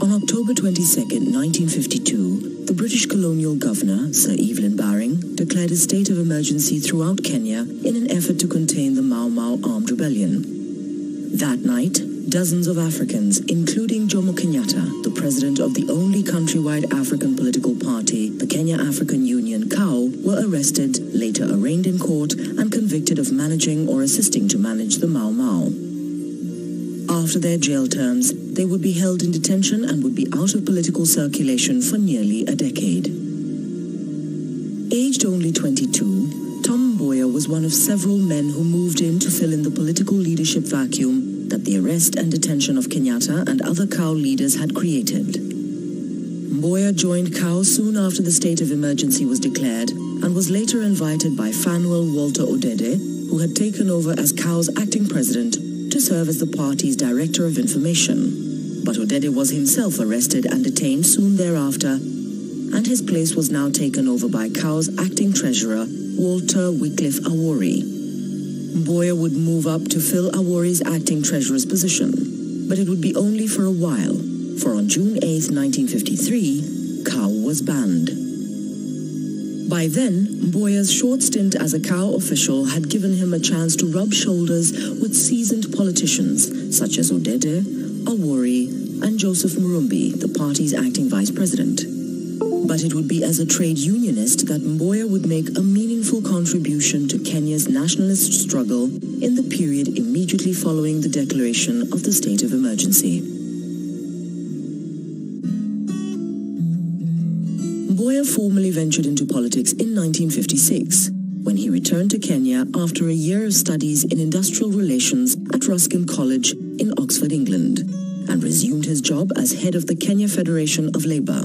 On October 22, 1952, the British colonial governor, Sir Evelyn Baring, declared a state of emergency throughout Kenya in an effort to contain the Mau Mau armed rebellion. That night, dozens of Africans, including Jomo Kenyatta, the president of the only countrywide African political party, the Kenya African Union, KAU, were arrested, later arraigned in court, and convicted of managing or assisting to manage the Mau Mau. After their jail terms, they would be held in detention and would be out of political circulation for nearly a decade. Aged only 22, Tom Mboya was one of several men who moved in to fill in the political leadership vacuum that the arrest and detention of Kenyatta and other KAU leaders had created. Mboya joined KAU soon after the state of emergency was declared and was later invited by Fanuel Walter Odede, who had taken over as KAU's acting president, to serve as the party's director of information. But Odede was himself arrested and detained soon thereafter, and his place was now taken over by KAU's acting treasurer, Walter Wycliffe Awori. Mboya would move up to fill Awori's acting treasurer's position, but it would be only for a while, for on June 8, 1953, KAU was banned. By then, Mboya's short stint as a KAU official had given him a chance to rub shoulders with seasoned politicians such as Odede, Awori, and Joseph Murumbi, the party's acting vice president. But it would be as a trade unionist that Mboya would make a meaningful contribution to Kenya's nationalist struggle in the period immediately following the declaration of the state of emergency. Mboya formally ventured into politics in 1956, when he returned to Kenya after a year of studies in industrial relations at Ruskin College in Oxford, England, and resumed his job as head of the Kenya Federation of Labour.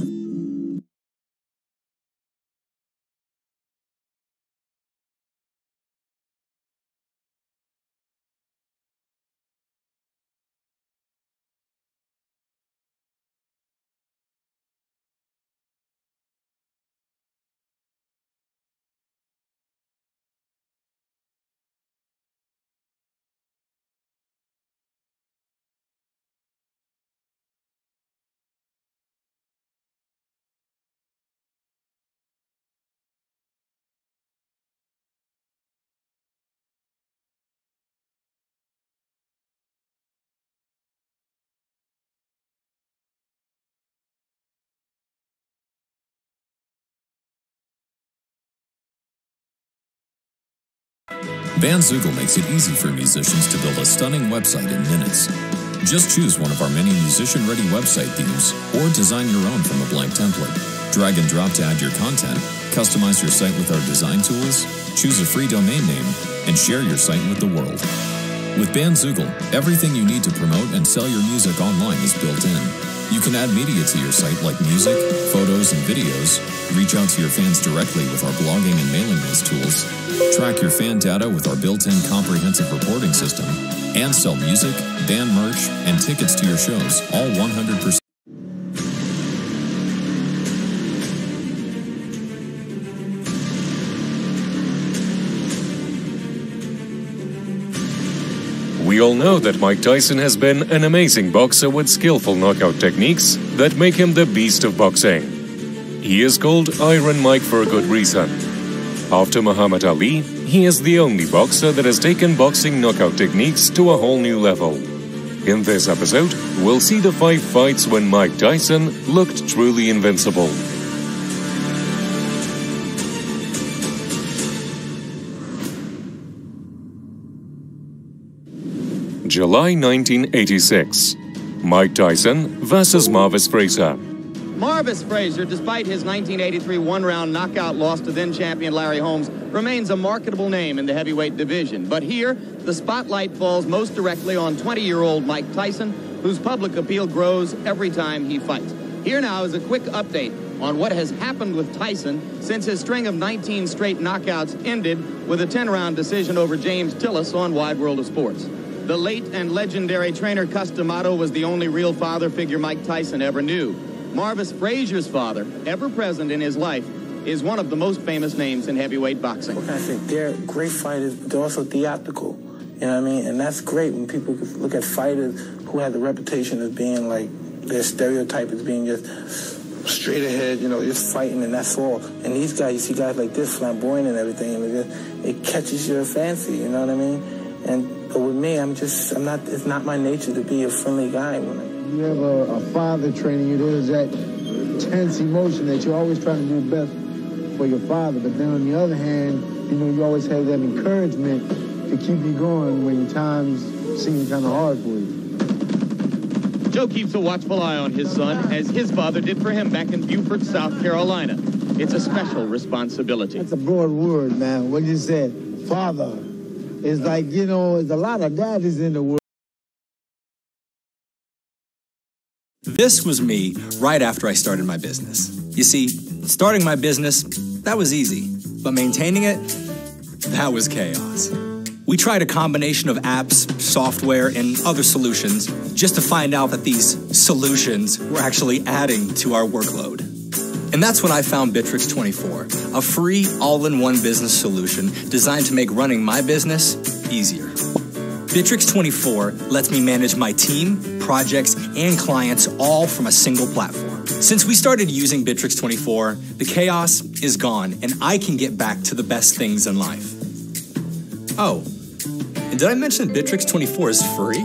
Bandzoogle makes it easy for musicians to build a stunning website in minutes. Just choose one of our many musician-ready website themes or design your own from a blank template. Drag and drop to add your content, customize your site with our design tools, choose a free domain name, and share your site with the world. With Bandzoogle, everything you need to promote and sell your music online is built in. You can add media to your site like music, photos, and videos, reach out to your fans directly with our blogging and mailing list tools, track your fan data with our built-in comprehensive reporting system, and sell music, band merch, and tickets to your shows, all 100%. We all know that Mike Tyson has been an amazing boxer with skillful knockout techniques that make him the beast of boxing. He is called Iron Mike for a good reason. After Muhammad Ali, he is the only boxer that has taken boxing knockout techniques to a whole new level. In this episode, we'll see the 5 fights when Mike Tyson looked truly invincible. July 1986. Mike Tyson versus Marvis Frazier. Marvis Frazier, despite his 1983 one-round knockout loss to then-champion Larry Holmes, remains a marketable name in the heavyweight division. But here, the spotlight falls most directly on 20-year-old Mike Tyson, whose public appeal grows every time he fights. Here now is a quick update on what has happened with Tyson since his string of 19 straight knockouts ended with a 10-round decision over James Tillis on Wide World of Sports. The late and legendary trainer Cus D'Amato was the only real father figure Mike Tyson ever knew. Marvis Frazier's father, ever present in his life, is one of the most famous names in heavyweight boxing. What can I say? They're great fighters, but they're also theatrical. You know what I mean? And that's great when people look at fighters who have the reputation of being like, their stereotype as being just straight ahead, you know, just fighting and that's all. And these guys, you see guys like this, flamboyant and everything, and it catches your fancy, you know what I mean? But with me, it's not my nature to be a friendly guy. You have a father training you, there's that tense emotion that you're always trying to do best for your father. But then on the other hand, you know, you always have that encouragement to keep you going when times seem kind of hard for you. Joe keeps a watchful eye on his son, as his father did for him back in Beaufort, South Carolina. It's a special responsibility. That's a broad word, man. What you said, father. It's like, you know, there's a lot of daddies in the world. This was me right after I started my business. You see, starting my business, that was easy, but maintaining it, that was chaos. We tried a combination of apps, software, and other solutions just to find out that these solutions were actually adding to our workload. And that's when I found Bitrix 24, a free all-in-one business solution designed to make running my business easier. Bitrix 24 lets me manage my team, projects, and clients all from a single platform. Since we started using Bitrix 24, the chaos is gone, and I can get back to the best things in life. Oh, and did I mention Bitrix 24 is free?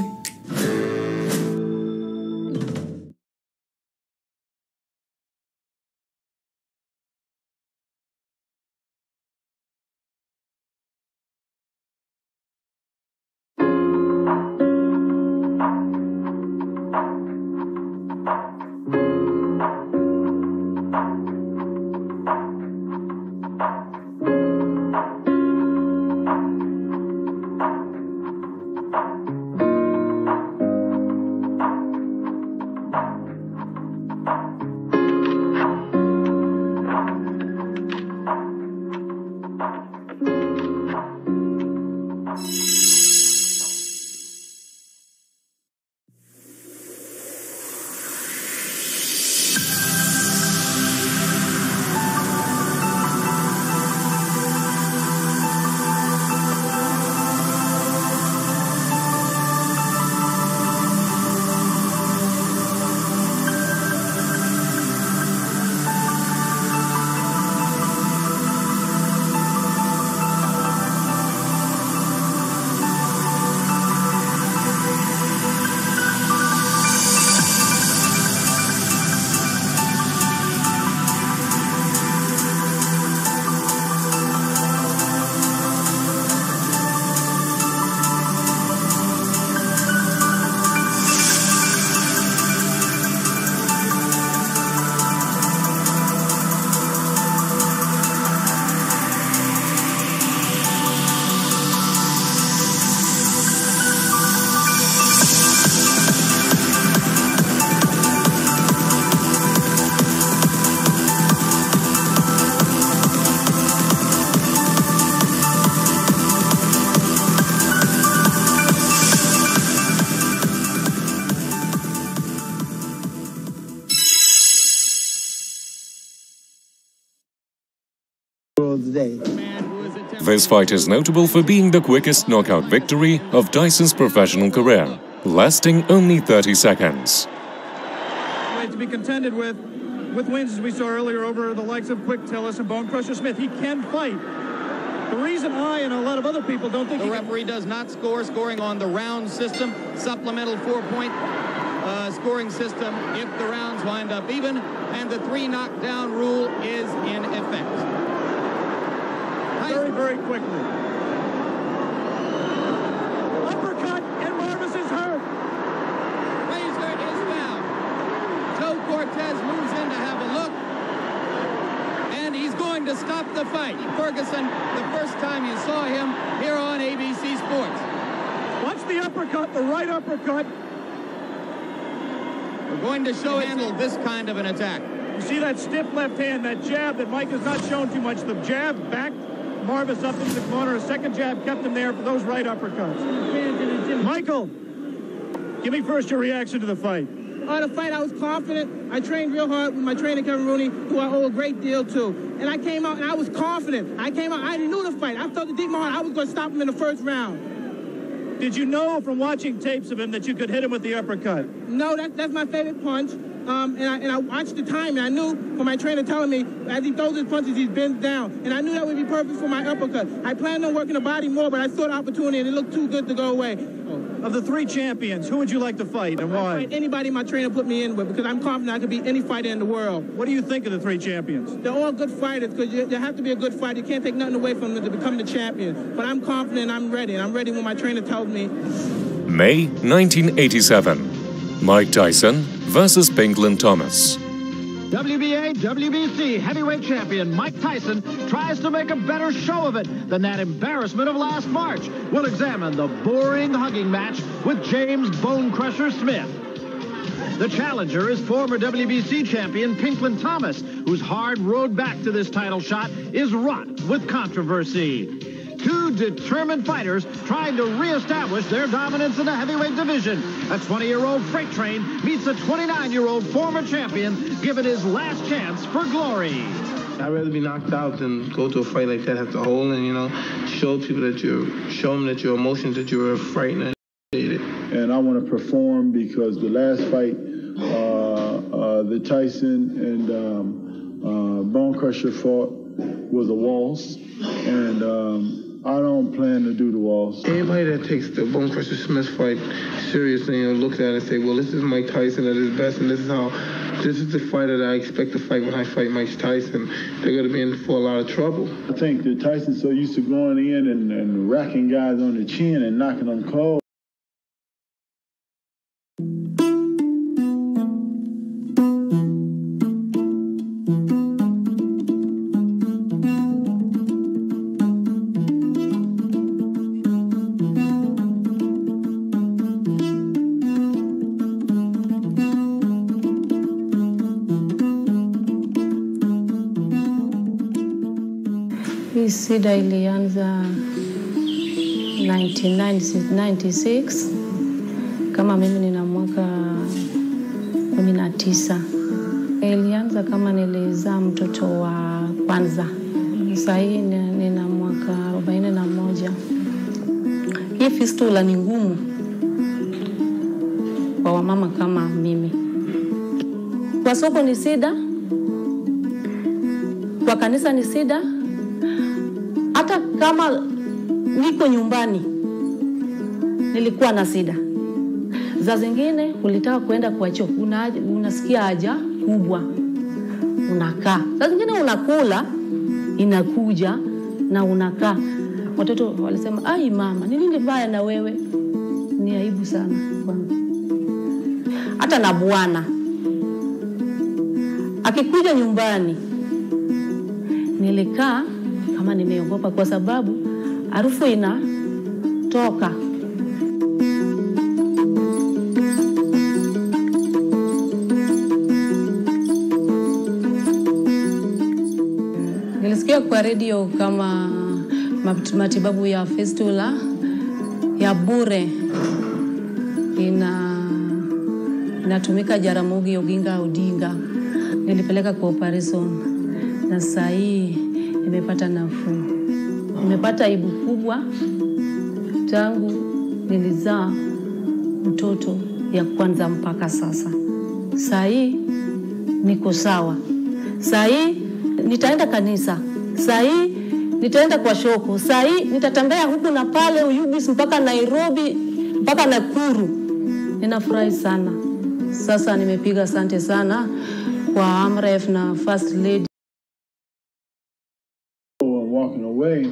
Today. This fight is notable for being the quickest knockout victory of Tyson's professional career, lasting only 30 seconds. To be contended with with wins, as we saw earlier, over the likes of Quick Tillis and Bone Crusher Smith. He can fight. The reason I and a lot of other people don't think the referee does not scoring on the round system, supplemental 4-point scoring system if the rounds wind up even, and the 3 knockdown rule is in effect. Very, very quickly. Uppercut, and Marvis is hurt. Frazier is down. Joe Cortez moves in to have a look, and he's going to stop the fight. Ferguson, the first time you saw him here on ABC Sports. Watch the uppercut, the right uppercut. We're going to show handle this kind of an attack. You see that stiff left hand, that jab that Mike has not shown too much. The jab backed Marvis up into the corner. A second jab kept him there for those right uppercuts. Michael, give me first your reaction to the fight. The fight, I was confident. I trained real hard with my trainer, Kevin Rooney, who I owe a great deal to. And I came out, and I was confident. I knew the fight. I felt it deep in my heart. I was going to stop him in the first round. Did you know from watching tapes of him that you could hit him with the uppercut? No, that's my favorite punch. And I watched the time, and I knew from my trainer telling me, as he throws his punches, he bends down. And I knew that would be perfect for my uppercut. I planned on working the body more, but I saw the opportunity, and it looked too good to go away. Of the 3 champions, who would you like to fight, and why? I'd fight anybody my trainer put me in with, because I'm confident I could beat any fighter in the world. What do you think of the 3 champions? They're all good fighters, because you have to be a good fighter. You can't take nothing away from them to become the champion. But I'm confident, I'm ready. I'm ready when my trainer tells me. May 1987. Mike Tyson versus Pinklin Thomas. WBA, WBC heavyweight champion Mike Tyson tries to make a better show of it than that embarrassment of last March. We'll examine the boring hugging match with James Bone Crusher Smith. The challenger is former WBC champion Pinklin Thomas, whose hard road back to this title shot is wrought with controversy. 2 determined fighters trying to reestablish their dominance in the heavyweight division. A 20-year-old freight train meets a 29-year-old former champion given his last chance for glory. I'd rather be knocked out than go to a fight like that, have to hold and, show people that show them that your emotions, that you're frightened. And I want to perform because the last fight, the Tyson and Bone Crusher fought was a waltz, and I don't plan to do the waltz. Anybody that takes the Bone Crusher Smith fight seriously and looks at it and say, well, this is Mike Tyson at his best, and this is the fighter that I expect to fight when I fight Mike Tyson, they're going to be in for a lot of trouble. I think that Tyson's so used to going in and racking guys on the chin and knocking them cold. SIDA ilianza 1996 kama mimi nina mwaka 19. Ilianza kama nilizaa mtoto wa kwanza. Sasa hii nina mwaka 41. Hii fistula ni ngumu kwa wamama kama mimi. Kwa soko ni SIDA, kwa kanisa ni SIDA. Hata kama niko nyumbani nilikuwa na SIDA. Za zingine ulitaka kwenda kwa choo, unasikia haja kubwa, unakaa. Za zingine unakula, inakuja na unakaa. Watoto walisema, "Ai mama, ni nini baya na wewe?" Ni aibu sana kwangu. Hata na bwana akikuja nyumbani nilikaa kama nimeogopa kwa sababu harufu inatoka. Nilisikia kwa radio kama matibabu ya fistula ya bure inatumika Jaramogi Oginga Odinga. Nilipeleka kwa operation na sasa hii nimepata nafuu. Nimepata aibu kubwa tangu nilizaa mtoto ya kwanza mpaka sasa. Sasa hii niko sawa. Saa hii nitaenda kanisa. Saa hii nitaenda kwa shoko. Saa hii nitatembea huku na pale Uyugis mpaka Nairobi mpaka Nakuru. Ninafurahi sana. Sasa nimepiga asante sana kwa Amref na First Lady. Walking away,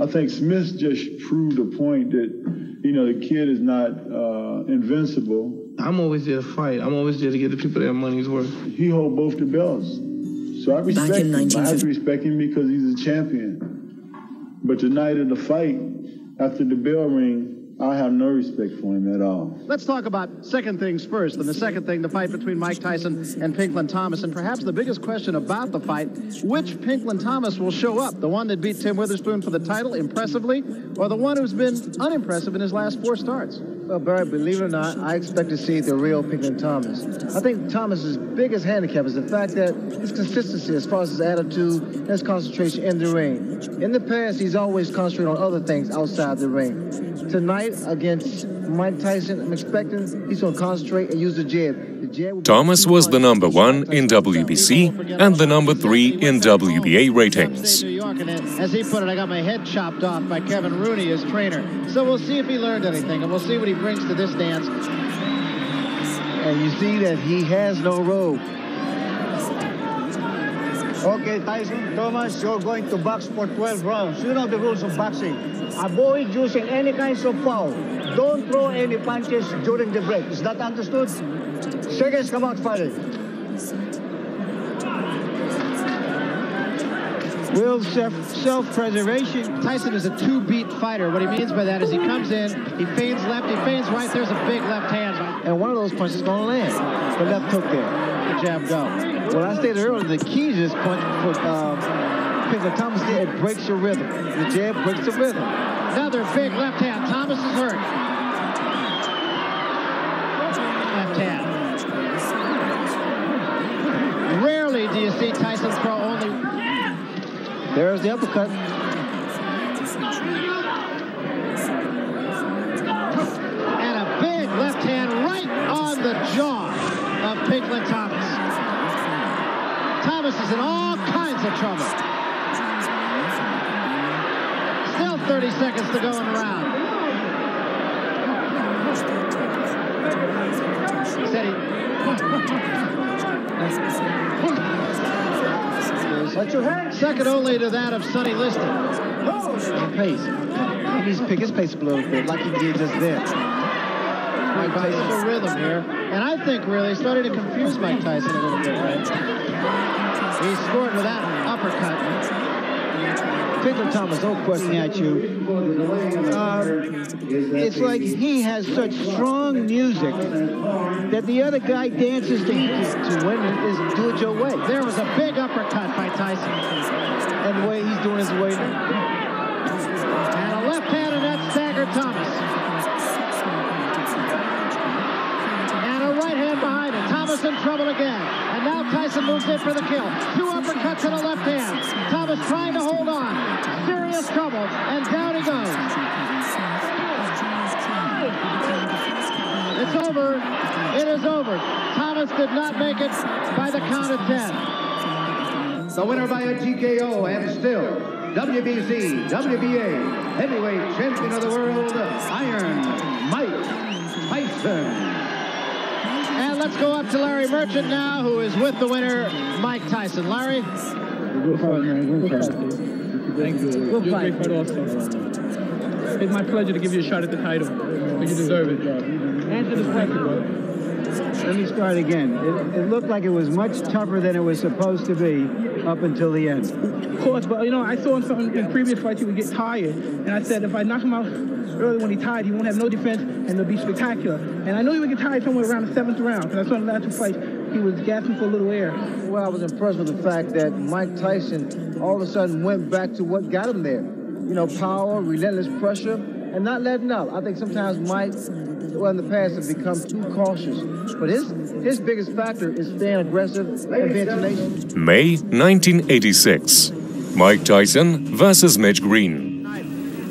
I think Smith just proved a point that, the kid is not invincible. I'm always there to fight. I'm always there to get the people their money's worth. He holds both the belts. So I respect him. I have to respect him because he's a champion. But tonight in the fight, after the bell ring, I have no respect for him at all. Let's talk about second things first. And the second thing, the fight between Mike Tyson and Pinklin Thomas. And perhaps the biggest question about the fight, which Pinklin Thomas will show up? The one that beat Tim Witherspoon for the title impressively, or the one who's been unimpressive in his last 4 starts? Well, Barry, believe it or not, I expect to see the real Pinklin Thomas. I think Thomas's biggest handicap is the fact that his consistency as far as his attitude and his concentration in the ring. In the past, he's always concentrated on other things outside the ring. Tonight, against Mike Tyson, I'm expecting he's going to concentrate and use the jab. Thomas was the number 1 in WBC and the number 3 in WBA ratings. New York, and as he put it, I got my head chopped off by Kevin Rooney, his trainer. So we'll see if he learned anything, and we'll see what he brings to this dance. And you see that he has no robe. Okay, Tyson, Thomas, you're going to box for 12 rounds. You know the rules of boxing. Avoid using any kinds of foul. Don't throw any punches during the break. Is that understood? Seconds come out fighting. Will self-preservation. Tyson is a 2-beat fighter. What he means by that is he comes in, he feigns left, he feigns right, there's a big left hand. And one of those punches is going to land. The left hook there. The jab go. Well, I stated earlier, the key to this punch for Pinklin Thomas, it breaks your rhythm. The jab breaks the rhythm. Another big left hand. Thomas is hurt. Left hand. Rarely do you see Tyson throw only... There's the uppercut. And a big left hand right on the jaw of Pinklin Thomas. Thomas is in all kinds of trouble. Still 30 seconds to go in the round. He said second only to that of Sonny Liston. Pace. He needs to pick his pace up a little bit, like he did just then. Mike Tyson's a rhythm here. And I think really started to confuse Mike Tyson a little bit, right? He scored with that uppercut. Pinklin Thomas, no question at you. It's like he has such strong music that the other guy dances to win is do it your way. There was a big uppercut by Tyson. And the way he's doing his way. And a left hand, and that staggered Thomas. And a right hand behind it. Thomas in trouble again. And now Tyson moves in for the kill. 2 uppercuts and a left hand. Thomas trying to hold on. Serious trouble. And down he goes. It's over. It is over. Thomas did not make it by the count of 10. The winner by a TKO and still WBC, WBA heavyweight champion of the world, Iron Mike Tyson. And let's go up to Larry Merchant now, who is with the winner, Mike Tyson. Larry? Good fight, man. Good fight. Thank you. You're a great fighter also. It's my pleasure to give you a shot at the title. But you deserve it. Answer this question, bro. Let me start again. It looked like it was much tougher than it was supposed to be up until the end. Of course, but I saw in previous fights he would get tired, and I said if I knock him out early when he's tired, he won't have no defense, and it'll be spectacular. And I know he would get tired somewhere around the 7th round, because I saw in the last 2 fights he was gasping for a little air. Well, I was impressed with the fact that Mike Tyson all of a sudden went back to what got him there. Power, relentless pressure, and not letting up. I think sometimes Mike, in the past, have become too cautious. But his biggest factor is staying aggressive and being tenacious. May 1986. Mike Tyson versus Mitch Green.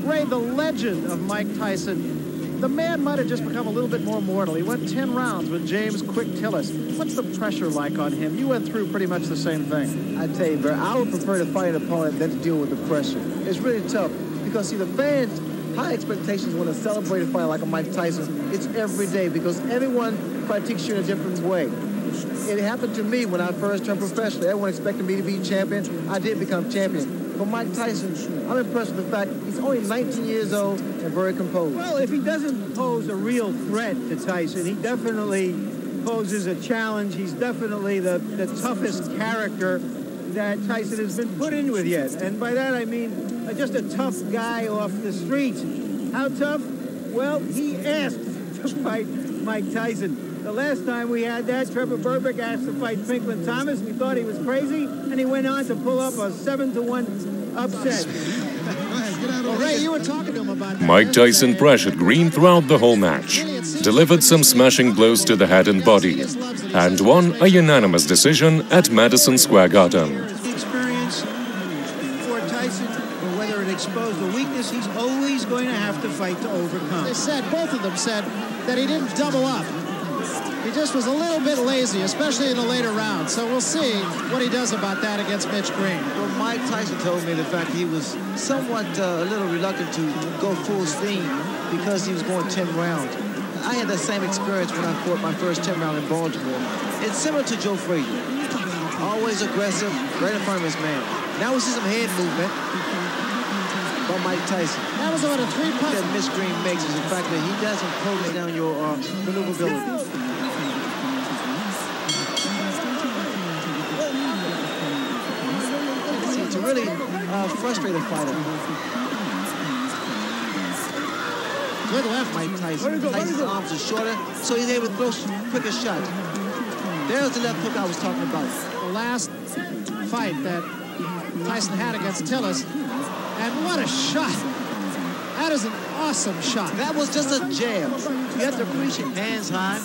Ray, the legend of Mike Tyson The man might have just become a little bit more mortal. He went 10 rounds with James Quick Tillis. What's the pressure like on him? You went through pretty much the same thing. I tell you, Bert, I would prefer to fight an opponent than to deal with the pressure. It's really tough because, see, the fans, high expectations when to celebrate a fight like a Mike Tyson. It's every day because everyone critiques you in a different way. It happened to me when I first turned professional. Everyone expected me to be champion. I did become champion. But Mike Tyson, I'm impressed with the fact he's only 19 years old and very composed. Well, if he doesn't pose a real threat to Tyson, he definitely poses a challenge. He's definitely the toughest character that Tyson has been put in with yet. And by that I mean just a tough guy off the street. How tough? Well, he asked to fight Mike Tyson. The last time we had that, Trevor Berbick asked to fight Pinklin Thomas. We thought he was crazy, and he went on to pull up a 7-1 upset. Well, Ray, you were talking to him about that. Mike Tyson pressured Green throughout the whole match, delivered some smashing blows to the head and body, and won a unanimous decision at Madison Square Garden. The experience for Tyson, or whether it exposed a weakness, he's always going to have to fight to overcome. They said, both of them said, that he didn't double up. He just was a little bit lazy, especially in the later rounds. So we'll see what he does about that against Mitch Green. Well, Mike Tyson told me the fact he was somewhat a little reluctant to go full steam because he was going 10 rounds. I had that same experience when I fought my first 10 round in Baltimore. It's similar to Joe Frazier. Always aggressive, right in front of his man. Now we see some head movement by Mike Tyson. That was about a 3-punch. That Mitch Green makes is the fact that he doesn't close down your maneuverability. It's a really frustrated fighter. Good left, Mike Tyson. Tyson's arms are shorter, so he's able to throw quicker shots. There's the left hook I was talking about. The last fight that Tyson had against Tillis, and what a shot. That is an awesome shot. That was just a jab. You have to appreciate hands high.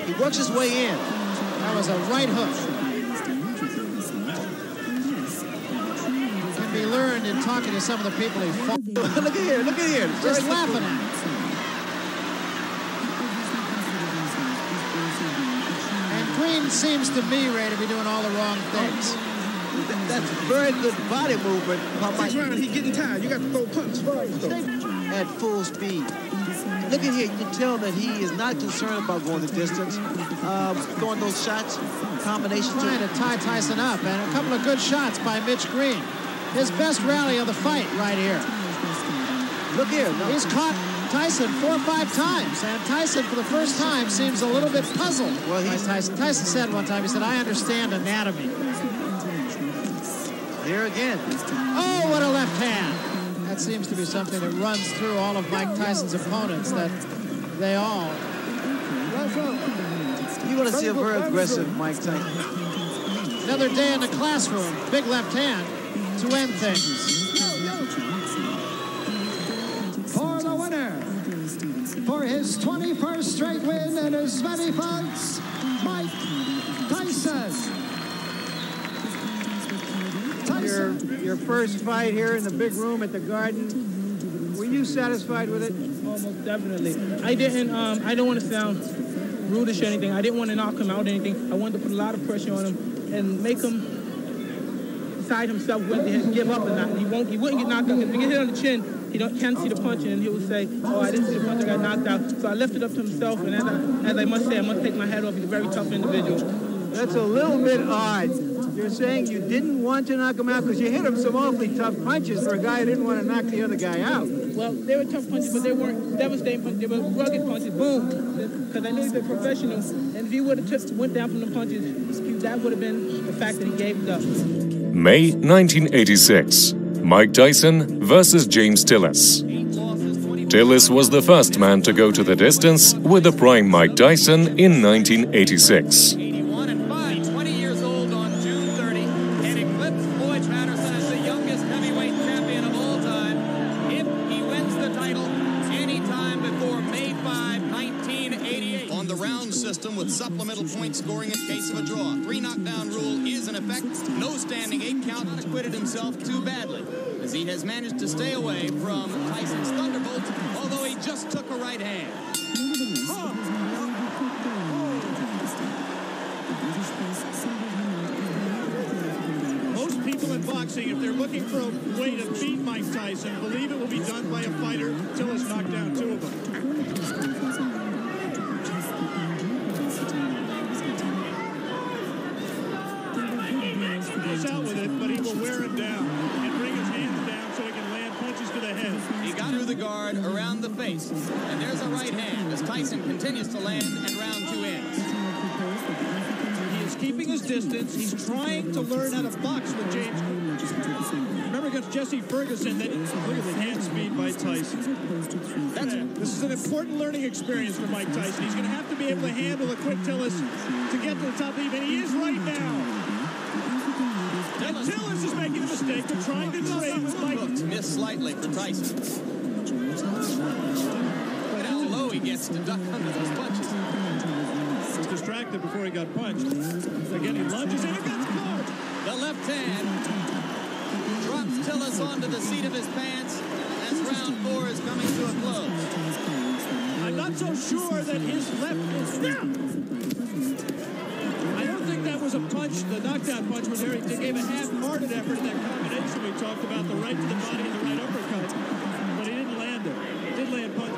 He works his way in. That was a right hook. Can be learned in talking to some of the people he fought. Look at here, look at here. Just laughing at him. And Green seems to me, Ray, to be doing all the wrong things. That's very good body movement. He's getting tired. You got to throw punch. At full speed. Look at here. You can tell that he is not concerned about going the distance. Throwing those shots, combinations. Trying to tie Tyson up. And a couple of good shots by Mitch Green. His best rally of the fight right here. Look here. No. He's caught Tyson 4 or 5 times. And Tyson, for the first time, seems a little bit puzzled by Tyson. Tyson said one time, he said, I understand anatomy. Here again. Oh, what a left hand. That seems to be something that runs through all of Mike Tyson's opponents, that they all. You want to see a very aggressive Mike Tyson. Another day in the classroom. Big left hand to end things. For the winner, for his 21st straight win and his many fights, Mike Tyson. Your first fight here in the big room at the Garden, were you satisfied with it? Almost definitely. I don't want to sound rudish or anything. I didn't want to knock him out or anything. I wanted to put a lot of pressure on him and make him decide himself whether to give up or not. He wouldn't get knocked out. If he get hit on the chin, he can't see the punch, and he would say, oh, I didn't see the punch, I got knocked out. So I left it up to himself, and as I must say, I must take my hat off. He's a very tough individual. That's a little bit odd. You're saying you didn't want to knock him out because you hit him some awfully tough punches for a guy who didn't want to knock the other guy out. Well, they were tough punches, but they weren't devastating punches. They were rugged punches. Boom. Because I knew he's a professional. And if he would have went down from the punches, that would have been the fact that he gave it up. May 1986. Mike Tyson versus James Tillis. Tillis was the first man to go to the distance with the prime Mike Tyson in 1986. With supplemental point scoring in case of a draw. 3 knockdown rule is in effect. No standing 8 count, unacquitted himself too badly, as he has managed to stay away from Tyson's thunderbolt, although he just took a right hand. Most people in boxing, if they're looking for a way to beat Mike Tyson, believe it will be done by a fighter until it's knocked down two of them. Goes out with it, but he will wear him down and bring his hands down so he can land punches to the head. He got through the guard around the face, and there's a right hand as Tyson continues to land and round two ends. He is keeping his distance. He's trying to learn how to box with James. Remember against Jesse Ferguson, that look at the hand speed by Tyson. This is an important learning experience for Mike Tyson. He's going to have to be able to handle a quick Tillis to get to the top lead, and he is right now. And Tillis is making a mistake of trying to trade with Mike. Missed slightly for Tyson. But how low he gets to duck under those punches. He was distracted before he got punched. Again, he lunges and it gets caught. The left hand drops Tillis onto the seat of his pants as round four is coming to a close. I'm not so sure that his left is down. I don't think that was a punch. The knockdown punch was there. He gave a half-hearted effort in that combination we talked about, the right to the body and the right uppercut. But he didn't land it. He did land punch.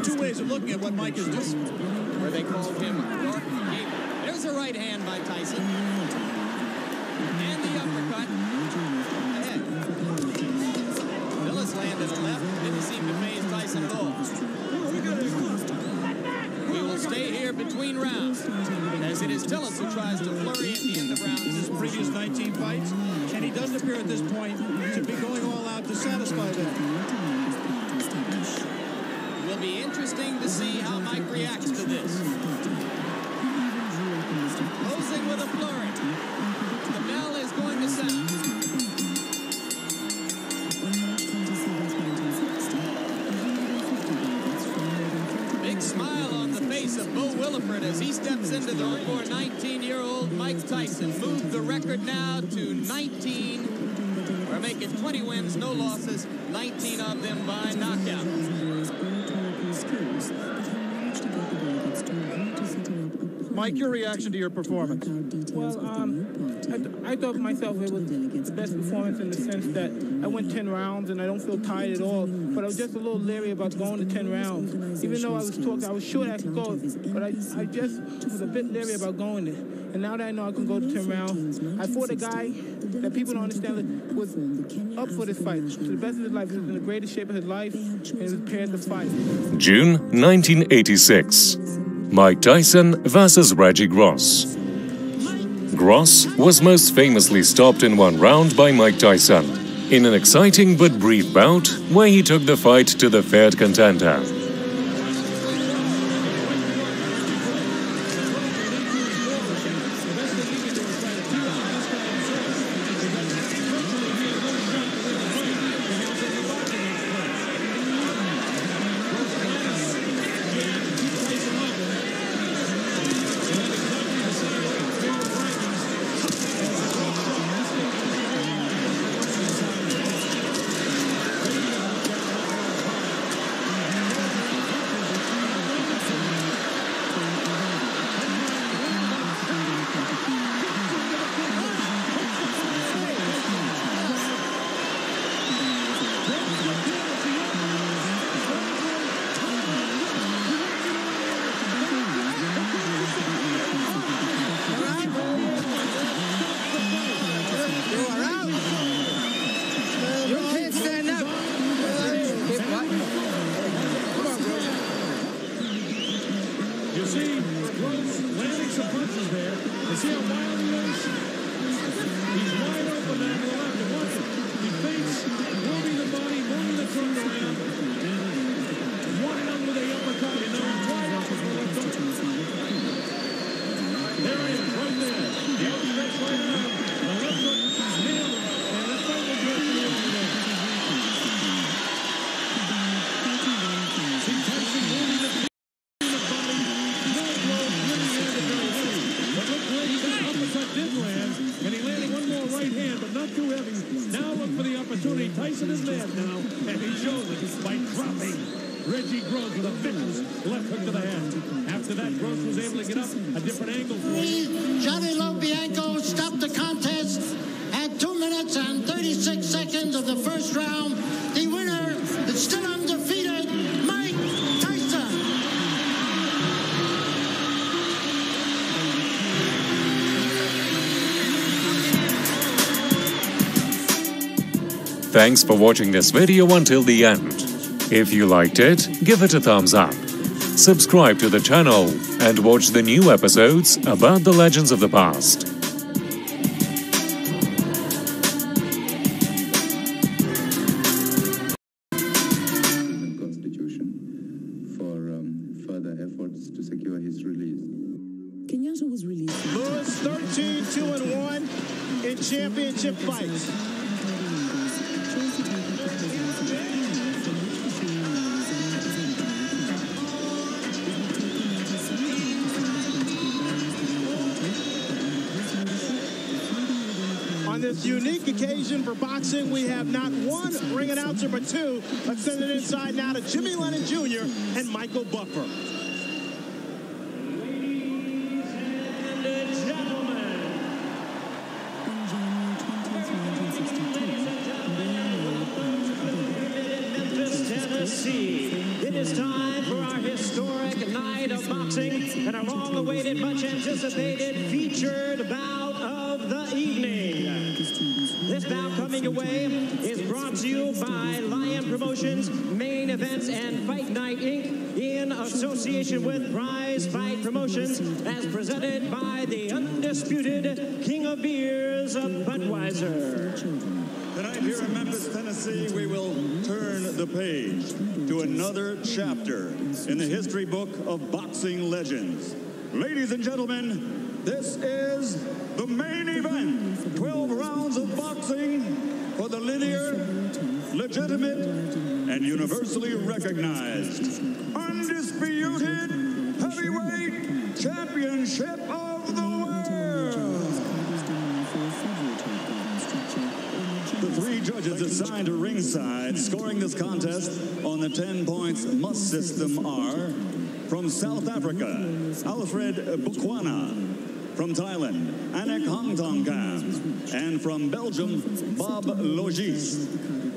Two ways of looking at what Mike is doing. Where they called him Dark Gable. There's a right hand by Tyson. And the uppercut. Ahead. Tillis landed a left. Didn't seem to faze Tyson at all. We will stay here between rounds, as it is Tillis who tries to flurry at the end of rounds. His previous 19 fights, and he doesn't appear at this point to be going all out to satisfy that. It will be interesting to see how Mike reacts to this. Closing with a flurry. The bell is going to sound. Smile on the face of Bo Williford as he steps into the ring for 19-year-old Mike Tyson. Moved the record now to 19. We're making 20 wins, no losses, 19 of them by knockout. Mike, your reaction to your performance? Well, I thought myself it was the best performance in the sense that I went 10 rounds and I don't feel tired at all. But I was just a little leery about going to 10 rounds. Even though I was sure I could go, but I just was a bit leery about going there. And now that I know I can go to 10 rounds, I fought a guy that people don't understand was up for this fight. To the best of his life, he was in the greatest shape of his life, and he was prepared to fight. June 1986. Mike Tyson versus Reggie Gross. Gross was most famously stopped in one round by Mike Tyson, in an exciting but brief bout where he took the fight to the feared contender. for the opportunity. Tyson is mad now, and he shows it by dropping Reggie Gross with a vicious left hook to the head. After that, Gross was able to get up a different angle for him. Johnny Lobianco stopped the contest at 2 minutes and 36 seconds of the first round. The winner is still undefeated, Mike Tyson. Thanks for watching this video until the end. If you liked it, give it a thumbs up. Subscribe to the channel and watch the new episodes about the legends of the past. Constitution for further efforts to secure his release. Kenyatta was released. Lewis 13-2-1 in championship fights. On this unique occasion for boxing, we have not one ring announcer but two. Let's send it inside now to Jimmy Lennon Jr. and Michael Buffer. Ladies and gentlemen, Memphis, Tennessee. It is time for our historic night of boxing and our long-awaited, much-anticipated featured bout of the evening. This bout coming away is brought to you by Lion Promotions, Main Events, and Fight Night, Inc. in association with Prize Fight Promotions, as presented by the undisputed King of Beers, Budweiser. Tonight here in Memphis, Tennessee, we will turn the page to another chapter in the history book of boxing legends. Ladies and gentlemen, this is the main event. 12 rounds of boxing for the linear, legitimate, and universally recognized, undisputed heavyweight championship of the world. The three judges assigned to ringside scoring this contest on the 10 points must system are: from South Africa, Alfred Bukwana; from Thailand, Anik Hongtongkam; and from Belgium, Bob Logis.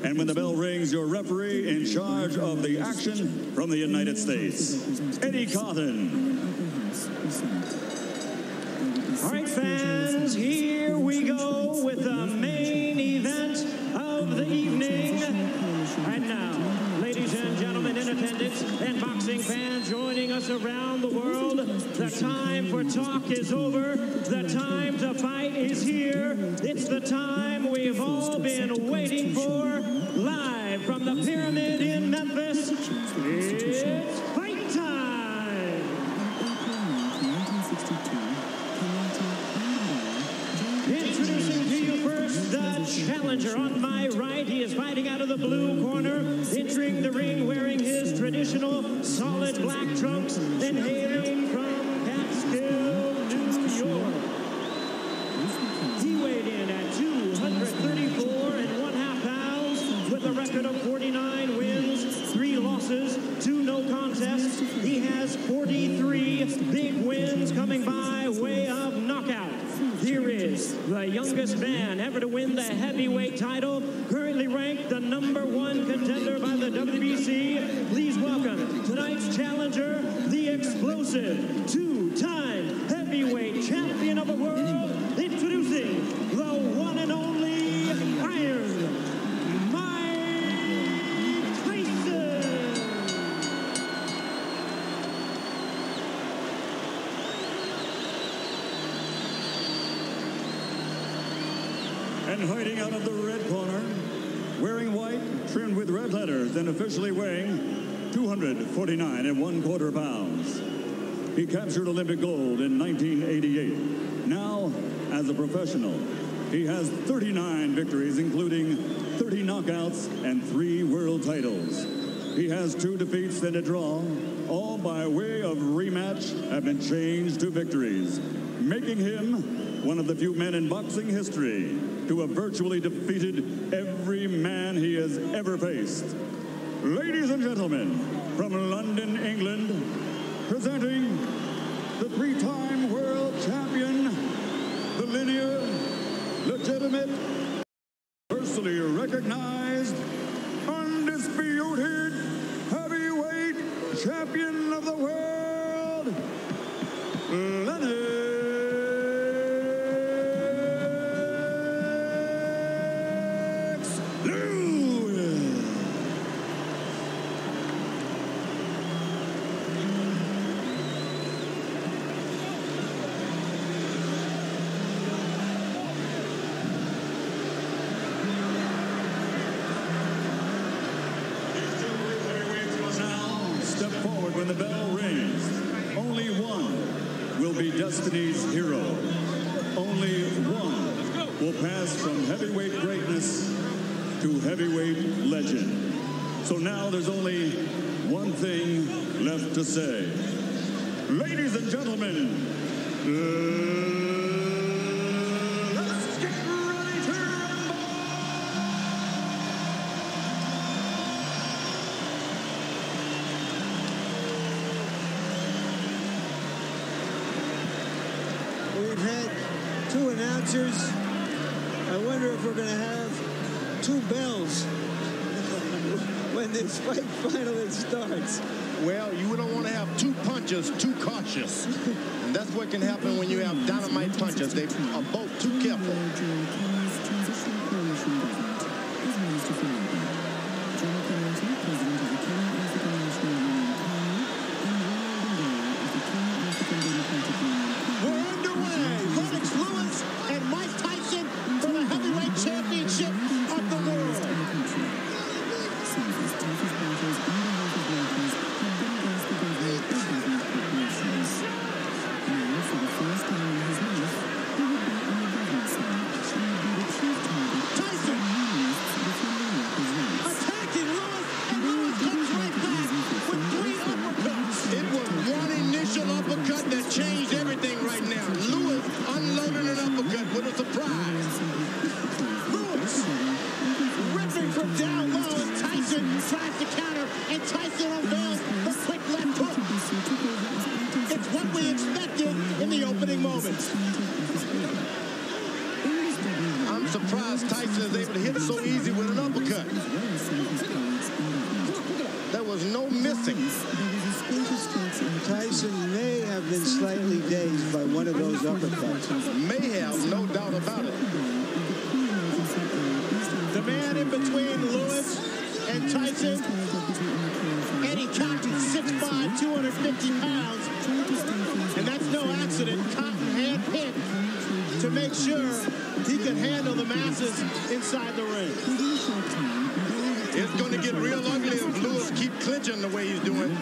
And when the bell rings, your referee in charge of the action from the United States, Eddie Cotton. All right, fans, here we go with the main event of the evening. And now, ladies and gentlemen in attendance and boxing fans joining us around the world, the time for talk is over. The time to fight is here. It's the time we've all been waiting for. Live from the Pyramid in Memphis, it's fight time! Introducing to you first the challenger on my right. He is fighting out of the blue corner, entering the ring wearing his traditional solid black trunks and hailing from Catskill, New York. He weighed in at 234 1/2 pounds with a record of 49 wins, 3 losses, 2 no contests. He has 43 big wins coming by way of knockout. Here is the youngest man ever to win the heavyweight title, currently ranked the #1 contender by the WBC. Please welcome tonight's challenger, the explosive 2-time heavyweight champion of the world, introducing the one and only Iron Mike Tyson. And hiding out of the red corner, wearing white, trimmed with red letters, and officially weighing 249 1/4 pounds. He captured Olympic gold in 1988. Now, as a professional, he has 39 victories, including 30 knockouts and 3 world titles. He has 2 defeats and a draw, all by way of rematch have been changed to victories, making him one of the few men in boxing history to have virtually defeated every man he has ever faced. Ladies and gentlemen, from London, England, presenting the three-time world champion, the linear, legitimate, universally recognized, undisputed heavyweight champion of the world, Lennox Lewis. Step forward when the bell rings. Only one will be Destiny's hero. Only one will pass from heavyweight greatness to heavyweight legend. So now there's only one thing left to say. Ladies and gentlemen, let's get ready to rumble! We've had two announcers. I wonder if we're going to have two bells when this fight finally starts. Well, you don't want to have two punchers too cautious. And that's what can happen when you have dynamite punchers. They are both too careful. We're underway. Lennox Lewis and Mike Tyson for the heavyweight championship of the world. Tyson attacking Lewis, and Lewis comes right back with 3 uppercuts. It was one initial uppercut that changed everything right now. Lewis unloading an uppercut with a surprise. Lewis ripping from down low, and Tyson tries to counter, and Tyson unveils the quick left hook. It's what we expected in the opening moments. I'm surprised Tyson is able to hit so easy with an uppercut. There was no missing. Tyson may have been slightly dazed by one of those uppercuts. May have, no doubt about it. The man in between Lewis and Tyson, Eddie Cotton, 6'5", 250 pounds. And that's no accident. Cotton handpicked to make sure he could handle the masses inside the ring. It's going to get real ugly if Lewis keeps clinching the way he's doing.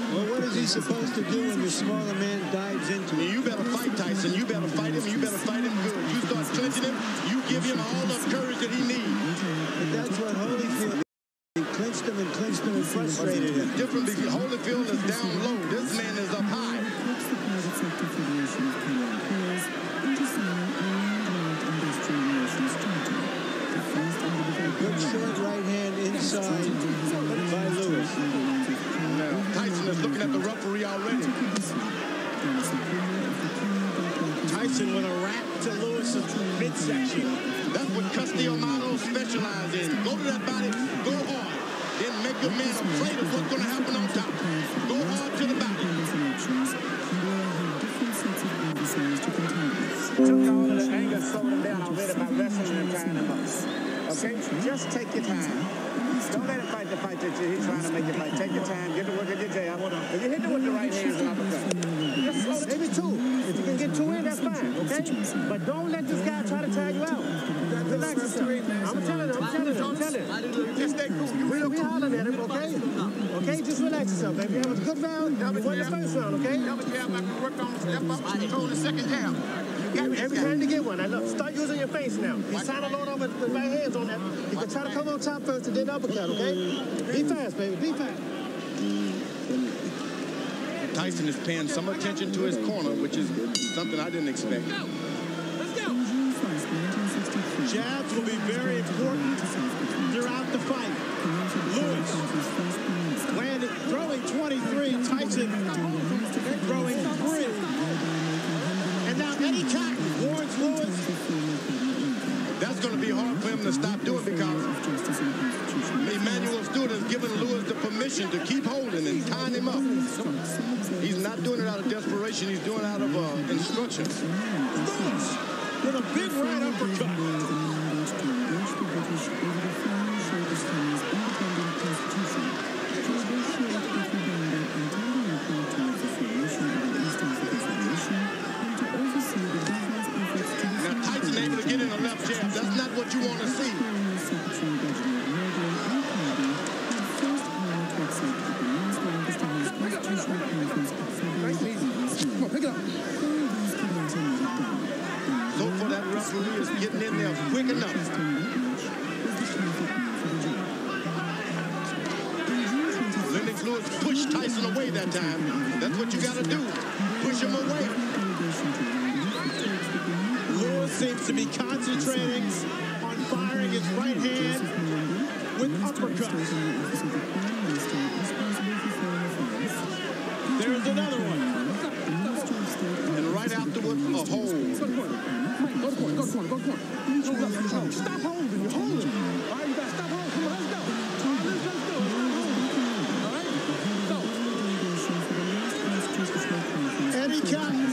Well, what is he supposed to do when the smaller man dives into him? You better fight Tyson. You better fight him. You better fight him good. You start clinching him, you give him all the courage that he needs. But that's what Holyfield did. He clinched him and frustrated him. Different because Holyfield is down low. This man is up high. Good short right hand inside by Lewis. Now, Tyson is looking at the referee already. Tyson with a wrap to Lewis's midsection. That's what Castellano specializes in. Go to that body, go hard. Then make your man afraid of what's going to happen on top. Go hard to the body. Took all of the anger, slowed him down already by wrestling and tying him up. Okay? Just take your time. Don't let it fight the fight that he's trying to make it fight. Take your time, get to work at your jab. If you hit it with the right hands and uppercut, just slow it. Maybe 2. If you can get 2 in, that's fine, okay? But don't let this guy try to tire you out. Relax yourself. I'm telling him. Just stay cool. We hollering at him, okay? Okay, just relax yourself, baby. That was a good round. You won the first round, okay? Double jab, I can work on step up, control the second jab. Every time to get one. I love. Start using your face now. He's trying to load on with right hands on that. You can try to come on top first and then uppercut, okay? Be fast, baby. Be fast. Tyson is paying some attention to his corner, which is something I didn't expect. Jabs will be very important throughout the fight. Lewis, when throwing 23, Tyson throwing 3. And now Eddie Cotton warns Lewis. That's going to be hard for him to stop doing because Emmanuel Stewart has given Lewis the permission to keep holding and tying him up. He's not doing it out of desperation. He's doing it out of instructions. Lewis with a big right uppercut. Now Tyson able to get in a left jab. That's not what you want to see. So for that referee is getting in there quick enough. Lennox Lewis pushed Tyson away that time. That's what you got to do. Push him away. Lewis seems to be concentrating on firing his right hand with uppercuts. There's another one. And right afterwards, a hold. Go to point. Stop holding. You're holding. All right, you got to stop holding. Come on, let's go. All right, let's do it. All right, go. Eddie Cotton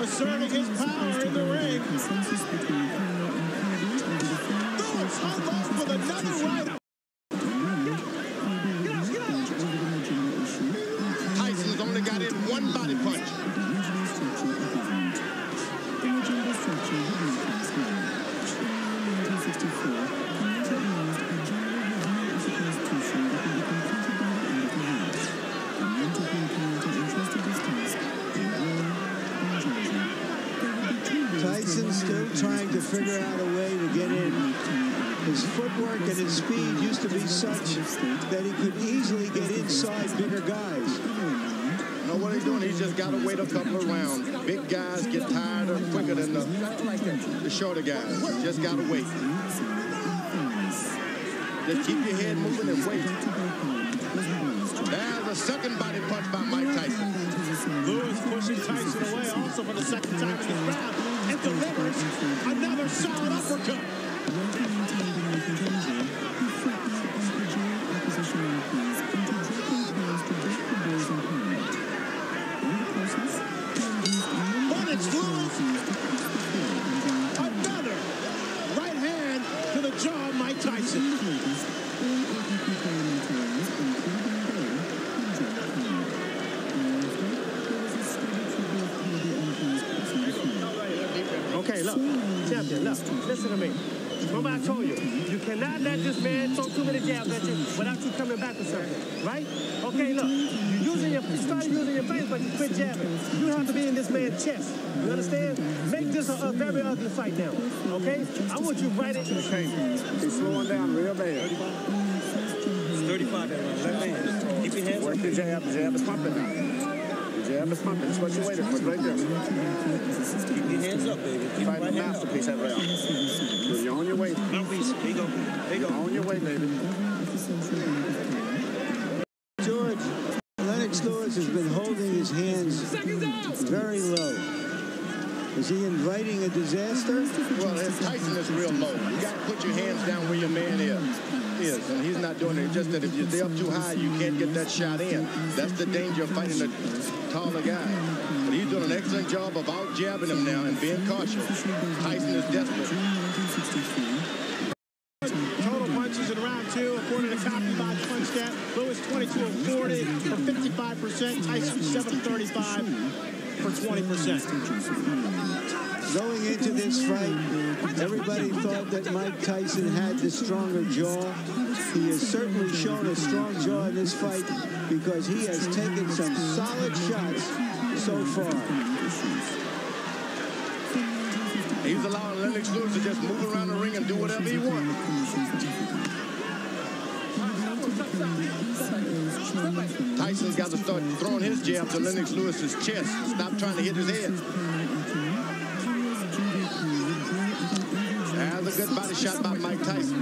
asserting his power in the ring. Lewis hung off with another right. Tyson's only got in one body punch. Tyson's still trying to figure out a way to get in. His footwork and his speed used to be such that he could easily get inside bigger guys. You know what he's doing? He's just got to wait a couple of rounds. Big guys get tired or quicker than the shorter guys. Just got to wait. Just keep your head moving and wait. There's a second body punch by Mike Tyson. Lewis pushing Tyson away also for the second time in this round and delivers another solid uppercut. But it's Lewis. Another right hand to the jaw of Mike Tyson. Okay, look, champion, look, listen to me. Remember I told you, you cannot let this man throw too many jabs at you without you coming back to something, right? Okay, look, you started using your face, but you quit jabbing. You have to be in this man's chest. You understand? Make this a very ugly fight now, okay? I want you right at your face. He's slowing down real bad. It's 35 that round. Left hand. Keep your hands. Work the jab. The jab is pumping now. The jab is pumping. That's what you're waiting for. Right there. Keep your hands up, baby. Keep Fight the masterpiece that round. You're on your way. Mouthpiece. Here you go. There you go. On your way, baby. George, Lennox Lewis has been holding his hands very low. Is he inviting a disaster? Well, Tyson is real low. You got to put your hands down where your man is. And he's not doing it. Just that if you're up too high, you can't get that shot in. That's the danger of fighting a taller guy. But he's doing an excellent job of out-jabbing him now and being cautious. Tyson is desperate. Total punches in round two, according to CopyBot Punch Stat. Lewis 22 of 40 for 55%. Tyson 7 of 35 for 20%. Going into this fight, everybody thought that Mike Tyson had the stronger jaw. He has certainly shown a strong jaw in this fight because he has taken some solid shots so far. He's allowing Lennox Lewis to just move around the ring and do whatever he wants. Tyson's got to start throwing his jab to Lennox Lewis's chest. Stop trying to hit his head. body shot by Mike Tyson.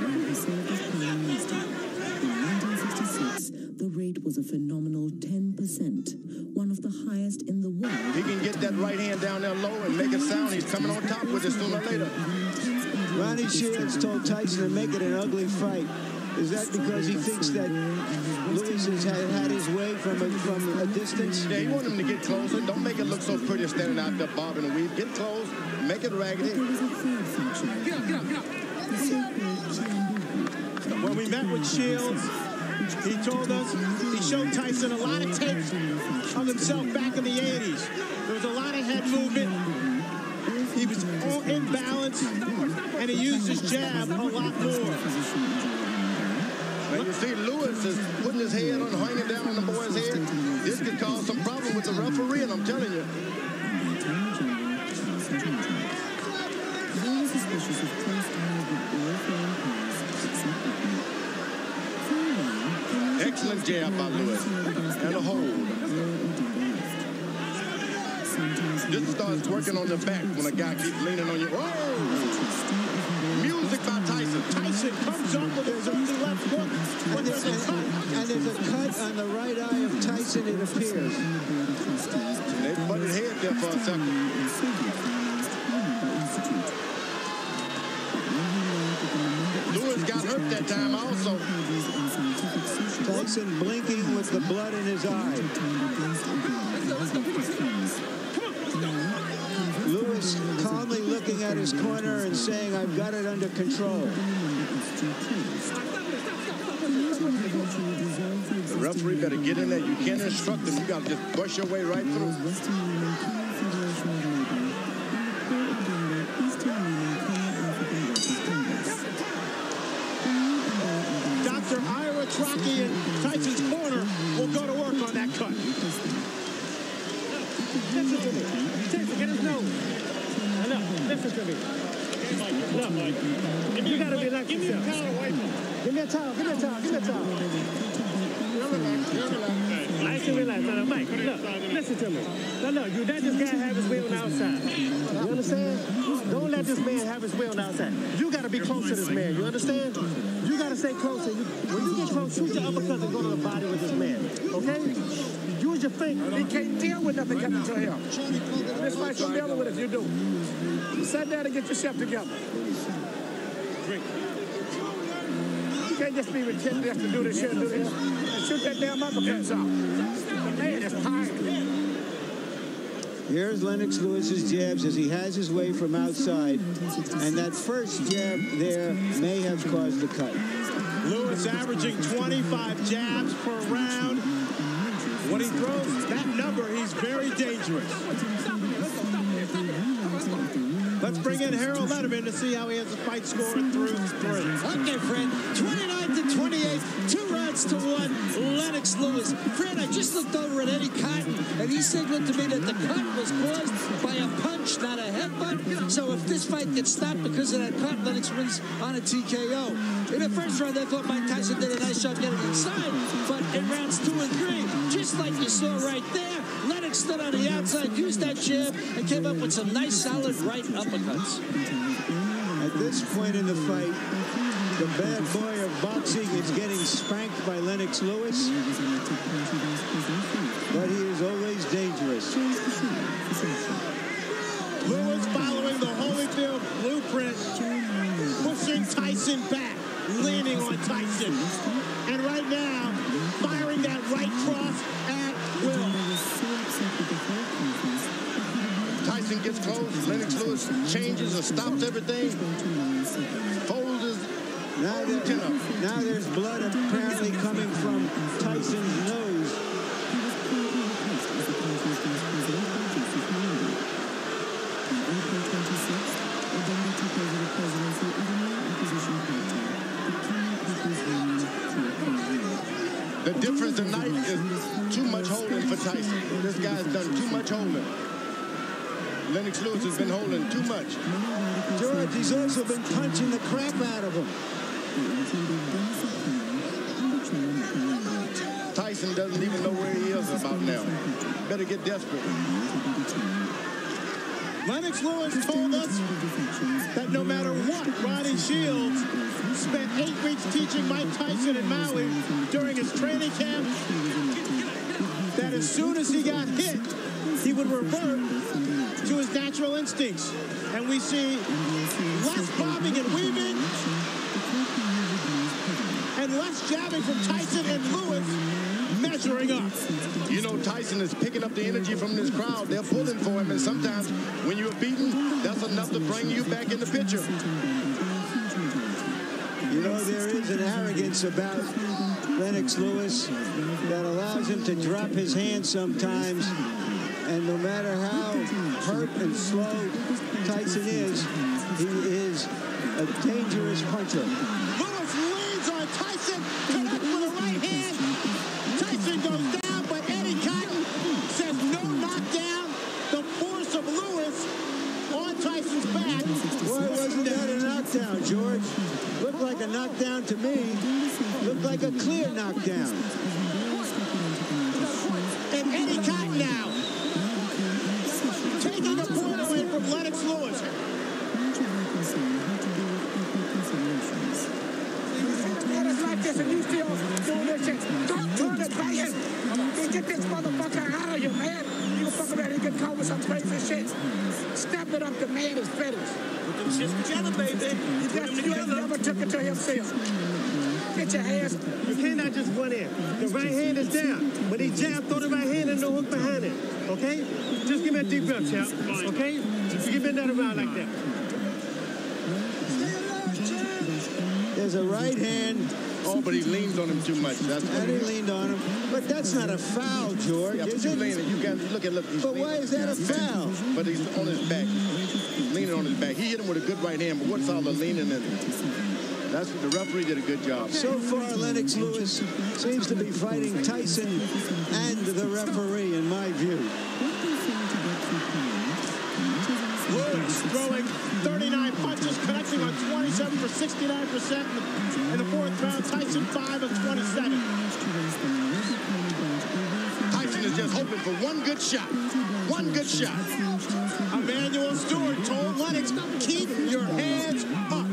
The rate was a phenomenal 10%, one of the highest in the world. He can get that right hand down there low and make it sound. He's coming on top with it sooner or later. Ronnie Shields told Tyson to make it an ugly fight. Is that because he thinks that Lewis has had his way from a distance? Yeah, he want him to get closer. Don't make it look so pretty standing out there bobbing and weave. Get close, make it raggedy. When we met with Shields, he told us, he showed Tyson a lot of tapes of himself back in the 80s. There was a lot of head movement. He was in balance, and he used his jab a lot more. When you see Lewis is putting his head on, hanging down on the boy's head, this could cause some problem with the referee, and I'm telling you. Excellent jab by Lewis, and a hold. This starts working on the back when a guy keeps leaning on you. Whoa! Music by Tyson. Tyson comes up with his left hook, and there's a cut. And there's a cut on the right eye of Tyson, it appears. They butted head there for a second. Lewis got hurt that time also. Tyson blinking with the blood in his eye. Lewis calmly looking at his corner and saying, I've got it under control. The referee better get in there. You can't instruct him. You got to just brush your way right through. Dr. Ira Trocchi in Tyson's corner will go to work on that cut. Listen to me. Tyson, get his nose. Enough. Listen to me. Look, you got to relax yourself. Give me a towel away from him. Give me a towel. Give me a towel. Give me a towel. I can relax. Now, Mike, look, listen to me. Now, look, you let this guy have his way on the outside. You understand? Don't let this man have his way on the outside. You got to be close to this man. You understand? You got to stay closer. When you get close, shoot your uppercut and go to the body with this man. Okay? Use your finger. He can't deal with nothing coming to him. This fight's gonna be over with if you do. Sit down and get yourself together. Drink. You can't just be retentive to do this shit and do this. And shoot that damn uppercuts off. The man is tired. Here's Lennox Lewis's jabs as he has his way from outside. And that first jab there may have caused the cut. Lewis averaging 25 jabs per round. When he throws that number, he's very dangerous. Let's bring in Harold Letterman to see how he has the fight scoring through 3. Okay, Fred. 29-28, 2 rounds to 1. Lennox Lewis. Fred, I just looked over at Eddie Cotton, and he signaled to me that the cut was caused by a punch, not a headbutt. So if this fight gets stopped because of that cut, Lennox wins on a TKO. In the first round, I thought Mike Tyson did a nice job getting inside, but in rounds 2 and 3, just like you saw right there, Lennox stood on the outside, used that jab, and came up with some nice, solid right uppercuts. At this point in the fight, the bad boy of boxing is getting spanked by Lennox Lewis, but he is always dangerous. Lewis following the Holyfield blueprint, pushing Tyson back, leaning on Tyson. And right now, firing that right cross at will. Tyson gets close. Lennox Lewis changes or stops everything. Folds his Now there's blood apparently coming from Tyson's nose. The difference tonight is too much holding for Tyson. This guy's done too much holding. Lennox Lewis has been holding too much. George, he's also been punching the crap out of him. Tyson doesn't even know where he is about now. Better get desperate. Lennox Lewis told us that no matter what, Ronnie Shields spent 8 weeks teaching Mike Tyson in Maui during his training camp, that as soon as he got hit, he would revert to his natural instincts. And we see less bobbing and weaving and less jabbing from Tyson and Lewis measuring up. You know, Tyson is picking up the energy from this crowd. They're pulling for him, and sometimes when you're beaten, that's enough to bring you back in the picture. You know, there is an arrogance about Lennox Lewis that allows him to drop his hands sometimes, and no matter how hurt and slow Tyson is, he is a dangerous puncher. Lewis leans on Tyson, connects with a right hand. Tyson goes down, but Eddie Cotton says no knockdown. The force of Lewis on Tyson's back. Why wasn't that a knockdown, George? Looked like a knockdown to me. Looked like a clear knockdown. And Eddie Cotton now taking a point away from Lennox Lewis. Like this, and you still doing this shit. Don't turn it back in. Get this motherfucker out of you, man. You fuck around and get caught with some crazy shit. Step it up, the man is finished. Put them shit together, baby. You never took it to himself. Get your hands. You cannot just run in. The right hand is down. When he jab, throw the right hand and no hook behind it. Okay? Just give me a deep breath, champ. Okay? You give me that around like that. There's a right hand. Oh, but he leaned on him too much. That's what he leaned on him. But that's not a foul, George. Yeah, is but it? Leaning. You got look. But why is that a foul? But he's on his back. He's leaning on his back. He hit him with a good right hand, but what's all the leaning in? That's what the referee did a good job. So far, Lennox Lewis seems to be fighting Tyson and the referee, in my view. Lewis throwing 39 punches, connecting on 27 for 69% in the fourth round. Tyson 5 of 27. Tyson is just hoping for one good shot. One good shot. Emmanuel Stewart told Lennox, keep your hands up.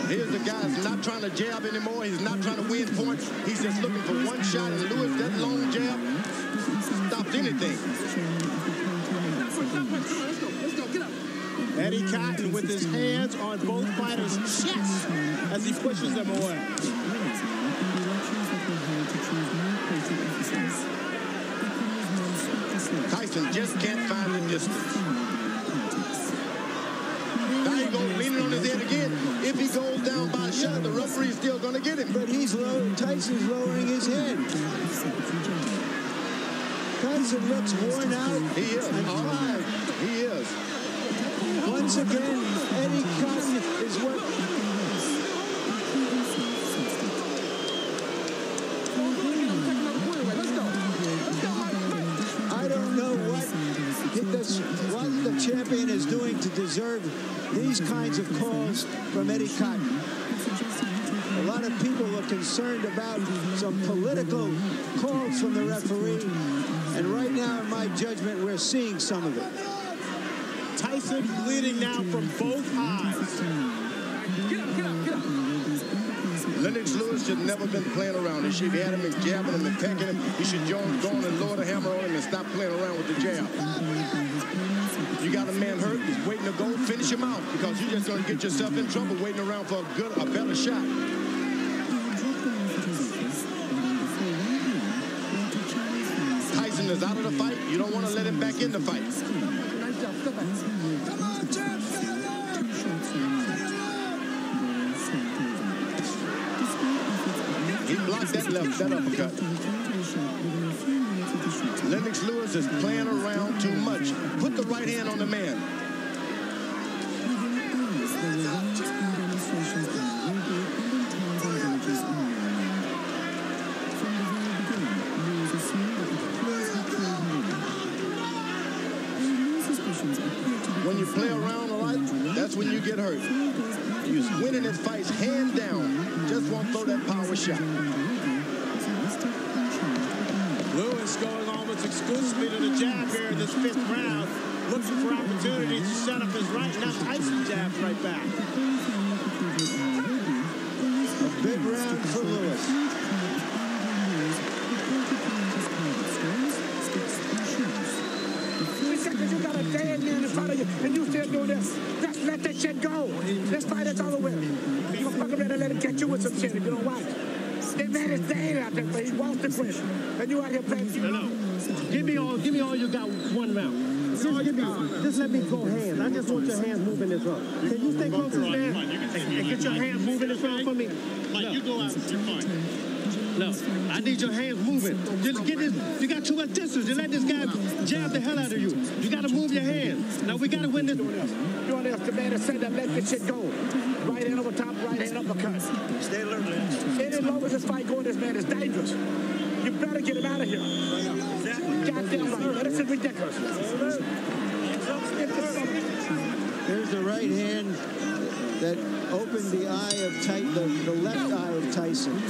Here's the guy who's not trying to jab anymore. He's not trying to win points. He's just looking for one shot. And Lewis, that long jab stopped anything. Eddie Cotton with his hands on both fighters' chests as he pushes them away. Tyson just can't find the distance. Now he goes leaning on his head again. If he goes down by a shot, the referee's still going to get him. But he's lowering. Tyson's lowering his head. Tyson looks worn out. He is. Tired. He is. Once again, Eddie Cotton is what... I don't know what the champion is doing to deserve these kinds of calls from Eddie Cotton. A lot of people were concerned about some political calls from the referee, and right now, in my judgment, we're seeing some of it. Tyson bleeding now from both eyes. Lennox Lewis should never been playing around. He should have had him and jabbing him and pecking him. He should go on and lower the hammer on him and stop playing around with the jab. You got a man hurt, he's waiting to go, finish him out, because you're just going to get yourself in trouble waiting around for a better shot. Tyson is out of the fight. You don't want to let him back in the fight. He blocked that uppercut. Lennox Lewis is playing around too much. Put the right hand on the man. When you play around a lot, that's when you get hurt. He's winning his fights hand down. Just won't throw that power shot. Lewis going almost exclusively to the jab here in this fifth round. looking for opportunities to set up his right. Now Tyson jabs right back. A big round for Lewis. 3 seconds, you got a dead man in front of you, and you still do this. Just let that shit go. This fight is over with. You gonna fuck around and let him catch you with some shit if you don't watch. That man is dead out there, but he wants to quit. And you out here playing. No. Give me all you got 1 round. Just let me go hands. I just want your hands moving this round. Can you stay close to this man? And get your hands moving this round for me? Mike, you go out. You're fine. No, I need your hands moving. Just get this. You got too much distance. You let this guy jab the hell out of you. You got to move your hands. Now we got to win this. Doing this, the man has said that let this shit go. Right hand over top, right hand uppercut. Stay alert, man. Any longer this fight going, this man is dangerous. You better get him out of here. Goddamn right. This is ridiculous. There's the right hand that opened the eye of the left eye of Tyson.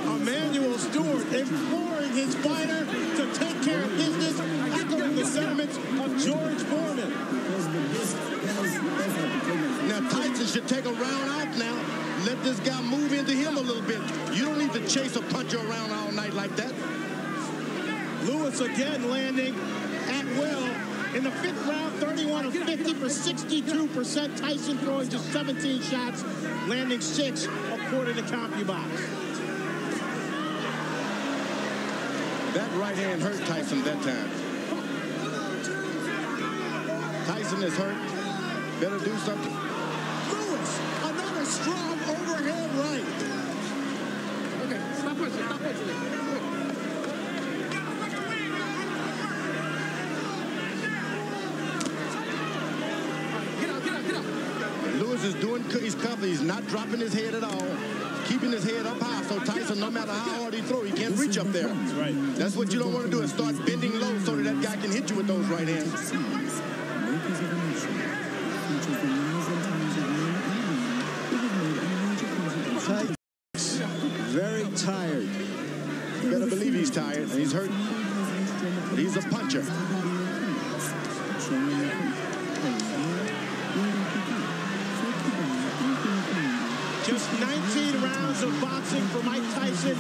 Emmanuel Stewart imploring his fighter to take care of business, echoing the sentiments of George Foreman. Now Tyson should take a round off now. Let this guy move into him a little bit. You don't need to chase a puncher around all night like that. Lewis again landing at will. In the 5th round, 31 of 50 for 62%. Tyson throwing just 17 shots, landing 6 according to CompuBox. That right hand hurt Tyson that time. Tyson is hurt. Better do something. Lewis, another strong overhand right. Okay, stop pushing, stop pushing. Lewis is doing, he's covered. He's not dropping his head at all. Keeping his head up high, so Tyson, no matter how hard he throws, he can't reach up there. That's right. That's what you don't want to do, is start bending low so that guy can hit you with those right hands. Very tired. You better believe he's tired, and he's hurt. But he's a puncher. Just 19 rounds of boxing for Mike Tyson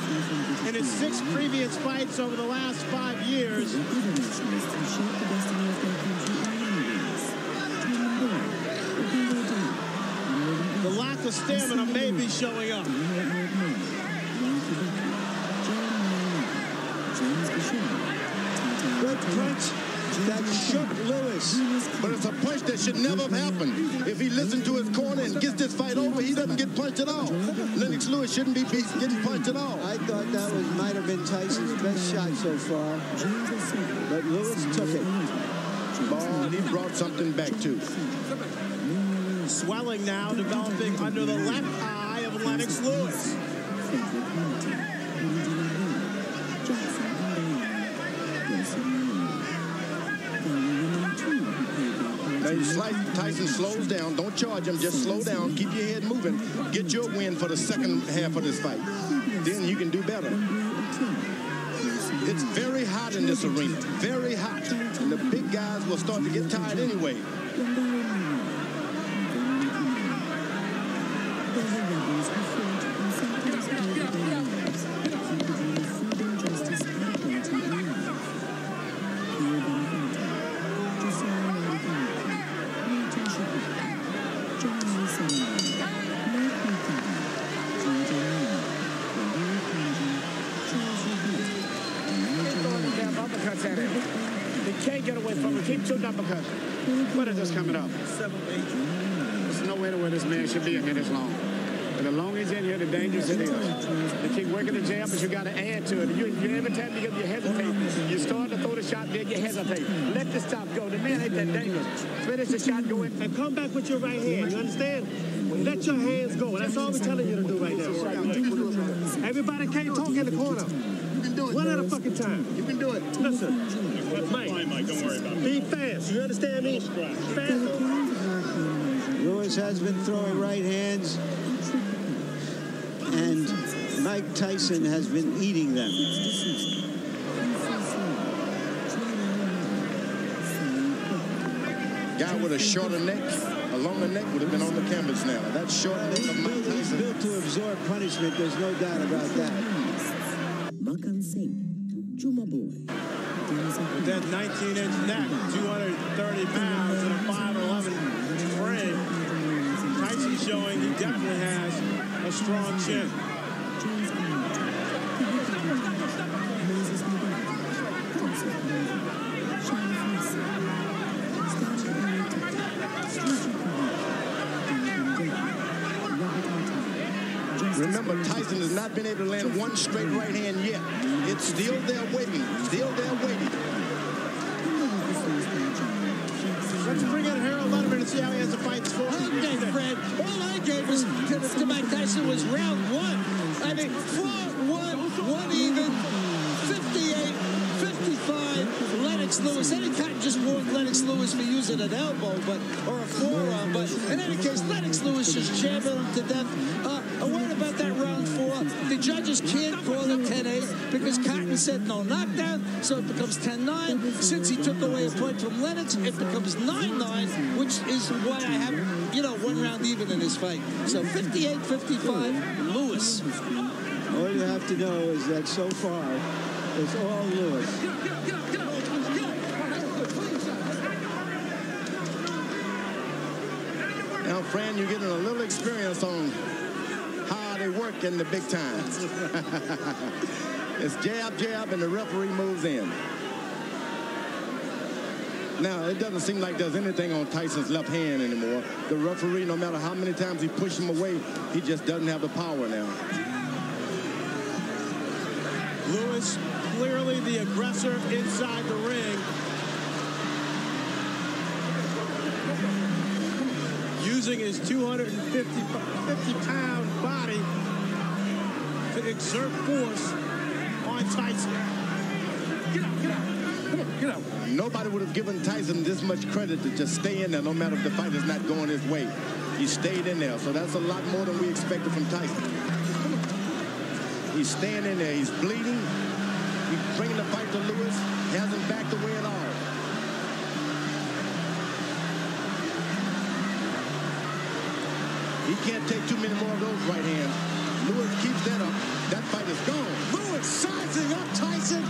in his 6 previous fights over the last 5 years. The lack of stamina may be showing up. Good punch that shook Lewis. But it's a punch that should never have happened. If he listened to his corner and gets this fight over, he doesn't get punched at all. Lennox Lewis shouldn't be getting punched at all. I thought that might have been Tyson's best shot so far. But Lewis took it. Oh, and he brought something back, too. Swelling now developing under the left eye of Lennox Lewis. Tyson slows down. Don't charge him. Just slow down. Keep your head moving. Get your win for the second half of this fight. Then you can do better. It's very hot in this arena. Very hot. And the big guys will start to get tired anyway. What is this coming up? 7-8. There's no way to where this man should be in here this long. And the longer he's in here, the dangerous it is. You keep working the jab, but you got to add to it. Every time you hesitate, you start to throw the shot, then you hesitate. Let the stop go. The man ain't that dangerous. Finish the shot, go in. And come back with your right hand. You understand? Let your hands go. That's all we're telling you to do right now. Everybody can't talk in the corner. You can do it. One at a fucking time. You can do it. Listen. Mike, don't worry about it. Be fast. You understand me? Fast. Lewis has been throwing right hands, and Mike Tyson has been eating them. guy with a shorter neck, a longer neck would have been on the canvas now. That short neck of Mike Tyson. He's built to absorb punishment. There's no doubt about that. Makan Singh, Juma Boy. With that 19-inch neck, 230 pounds, and a 5'11" frame, Tyson showing he definitely has a strong chin. Remember, Tyson has not been able to land one straight right hand yet. It's still there waiting. Still there waiting. Let's bring in Harold Letterman and see how he has to fight this forward. Okay, Fred. All I gave was to Mike Tyson was round one. I mean, 4-1, 1 even, 58, 55. Lennox Lewis. Eddie Cotton just warned Lennox Lewis for using an elbow, or a forearm. But in any case, Lennox Lewis just jammed him to death. A word about that round 4. The judges can't call it 10-8 because Cotton said no knockdown, so it becomes 10-9. Since he took away a point from Lennox, it becomes 9-9, which is why I have, 1 round even in this fight. So 58-55, Lewis. All you have to know is that so far, it's all Lewis. Now, Fran, you're getting a little experience on how they work in the big time. It's jab, jab, and the referee moves in. Now, it doesn't seem like there's anything on Tyson's left hand anymore. The referee, no matter how many times he pushes him away, he just doesn't have the power now. Lewis, clearly the aggressor inside the ring. Using his 250-pound body to exert force on Tyson. Get out, get out. Come on, get out. Nobody would have given Tyson this much credit to just stay in there no matter if the fight is not going his way. He stayed in there, so that's a lot more than we expected from Tyson. He's staying in there. He's bleeding. He's bringing the fight to Lewis. Hasn't backed away at all. He can't take too many more of those right hands. Lewis keeps that up. That fight is gone. Lewis sizing up Tyson.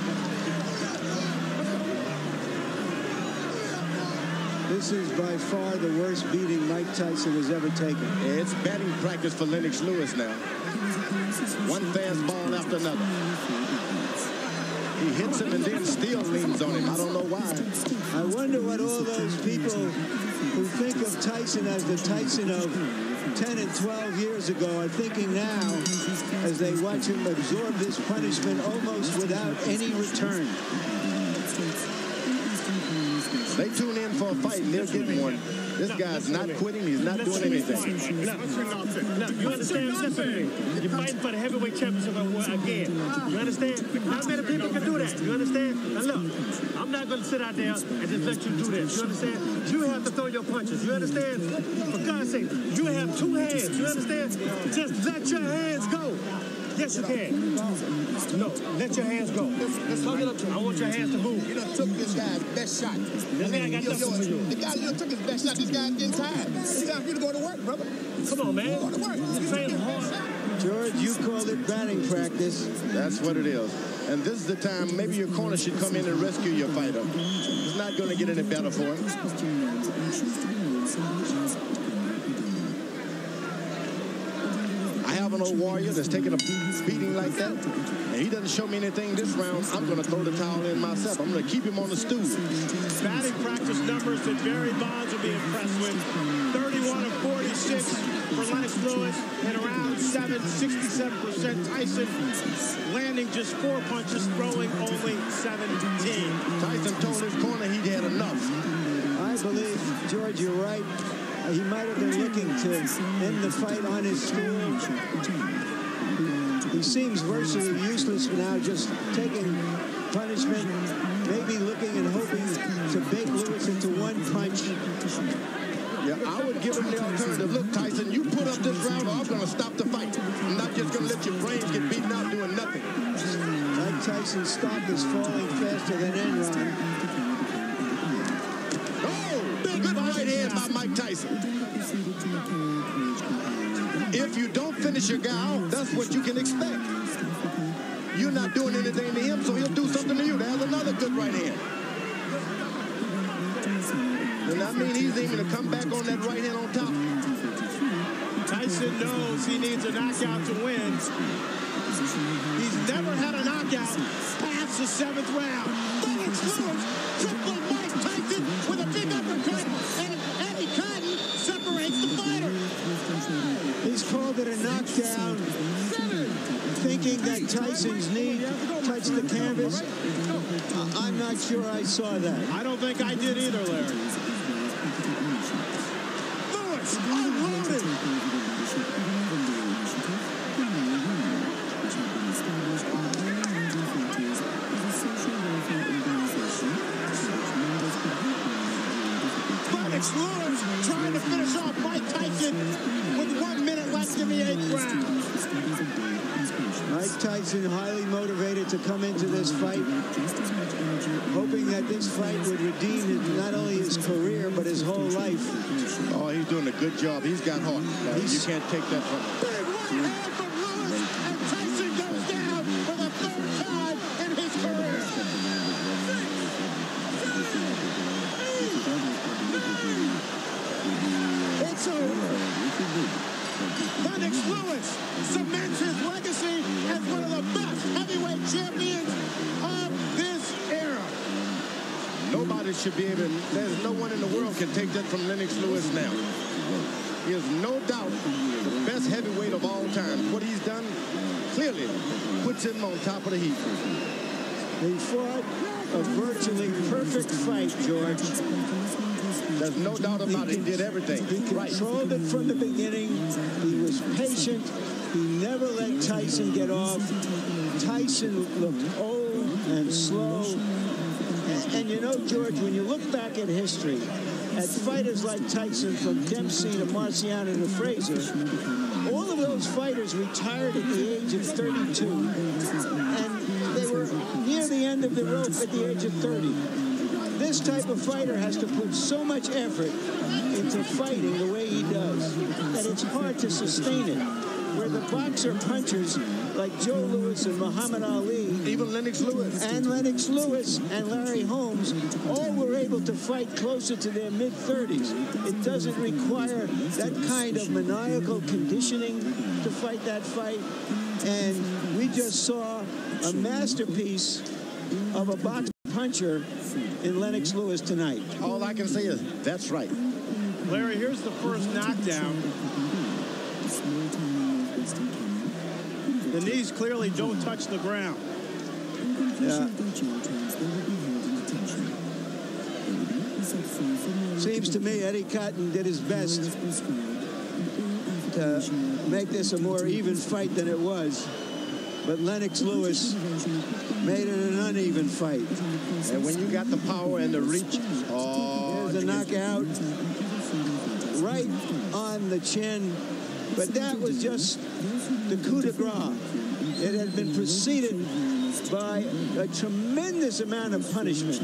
This is by far the worst beating Mike Tyson has ever taken. It's batting practice for Lennox Lewis now. One fastball after another. He hits him and then still leans on him. I don't know why. I wonder what all those people who think of Tyson as the Tyson of 10 and 12 years ago are thinking now as they watch him absorb this punishment almost without any return. They tune in for a fight and they'll get one. This guy's not quitting. He's not doing anything. Now, you understand? Listen to me. You're fighting for the heavyweight championship again. You understand? Not many people can do that. You understand? Now, look, I'm not going to sit out there and just let you do this. You understand? You have to throw your punches. You understand? For God's sake, you have 2 hands. You understand? Just let your hands go. Yes, you can. No, let your hands go. Let's hug it up. I want your hands to move. You done took this guy's best shot. This guy got nothing for you. The guy you took his best shot. This guy's getting tired. It's time for you to go to work, brother. Come on, man. Go to work. You train hard. George, you called it batting practice. That's what it is. And this is the time maybe your corner should come in and rescue your fighter. It's not going to get any better for him. I have an old warrior that's taking a beating like that, and he doesn't show me anything this round. I'm going to throw the towel in myself. I'm going to keep him on the stool. Batting practice numbers that Barry Bonds will be impressed with. 31 of 46 for Lennox Lewis, and around 67% Tyson, landing just 4 punches, throwing only 17. Tyson told his corner he had enough. I believe, George, you're right. He might have been looking to end the fight on his stool. He seems virtually useless now, just taking punishment, maybe looking and hoping to bait Lewis into one punch. Yeah, I would give him the alternative. Look, Tyson, you put up this round or I'm going to stop the fight. I'm not just going to let your brains get beaten out doing nothing. Mike Tyson's stock is falling faster than Enron. Oh, big good right Mike Tyson. If you don't finish your guy off, that's what you can expect. You're not doing anything to him, so he'll do something to you. There's another good right hand. And I mean, he's aiming to come back on that right hand on top. Tyson knows he needs a knockout to win. He's never had a knockout past the 7th round. Lennox Lewis crippling Mike Tyson with a big uppercut, and Eddie Cotton separates the fighter. He's called it a knockdown, thinking that Tyson's knee touched the canvas. I'm not sure I saw that. I don't think I did either, Larry. Lewis unloaded. Lennox Lewis trying to finish off Mike Tyson with 1 minute left in the 8th round. Mike Tyson highly motivated to come into this fight, hoping that this fight would redeem not only his career, but his whole life. Oh, he's doing a good job. He's got heart. You can't take that from him. Big right hand from Lewis, and Tyson goes down for the 3rd time in his career. It's over. Lennox Lewis cements his legacy as one of the best heavyweight champions of this era. Nobody should be able to, there's no one in the world can take that from Lennox Lewis now. He is no doubt the best heavyweight of all time. What he's done clearly puts him on top of the heap. He fought a virtually perfect fight, George. There's no doubt about it. He did everything. He controlled it from the beginning. He was patient. He never let Tyson get off. Tyson looked old and slow. And you know, George, when you look back at history, at fighters like Tyson, from Dempsey to Marciano to Frazier, all of those fighters retired at the age of 32. And they were near the end of the rope at the age of 30. This type of fighter has to put so much effort into fighting the way he does that it's hard to sustain it. Where the boxer punchers like Joe Louis and Muhammad Ali, even Lennox Lewis, and Larry Holmes, all were able to fight closer to their mid-30s. It doesn't require that kind of maniacal conditioning to fight that fight. And we just saw a masterpiece of a boxer puncher in Lennox Lewis tonight. All I can say is, that's right. Larry, here's the first knockdown. The knees clearly don't touch the ground. Yeah. Seems to me Eddie Cotton did his best to make this a more even fight than it was. But Lennox Lewis made it an uneven fight. And when you got the power and the reach, there's a knockout right on the chin. But that was just the coup de grace. It had been preceded by a tremendous amount of punishment.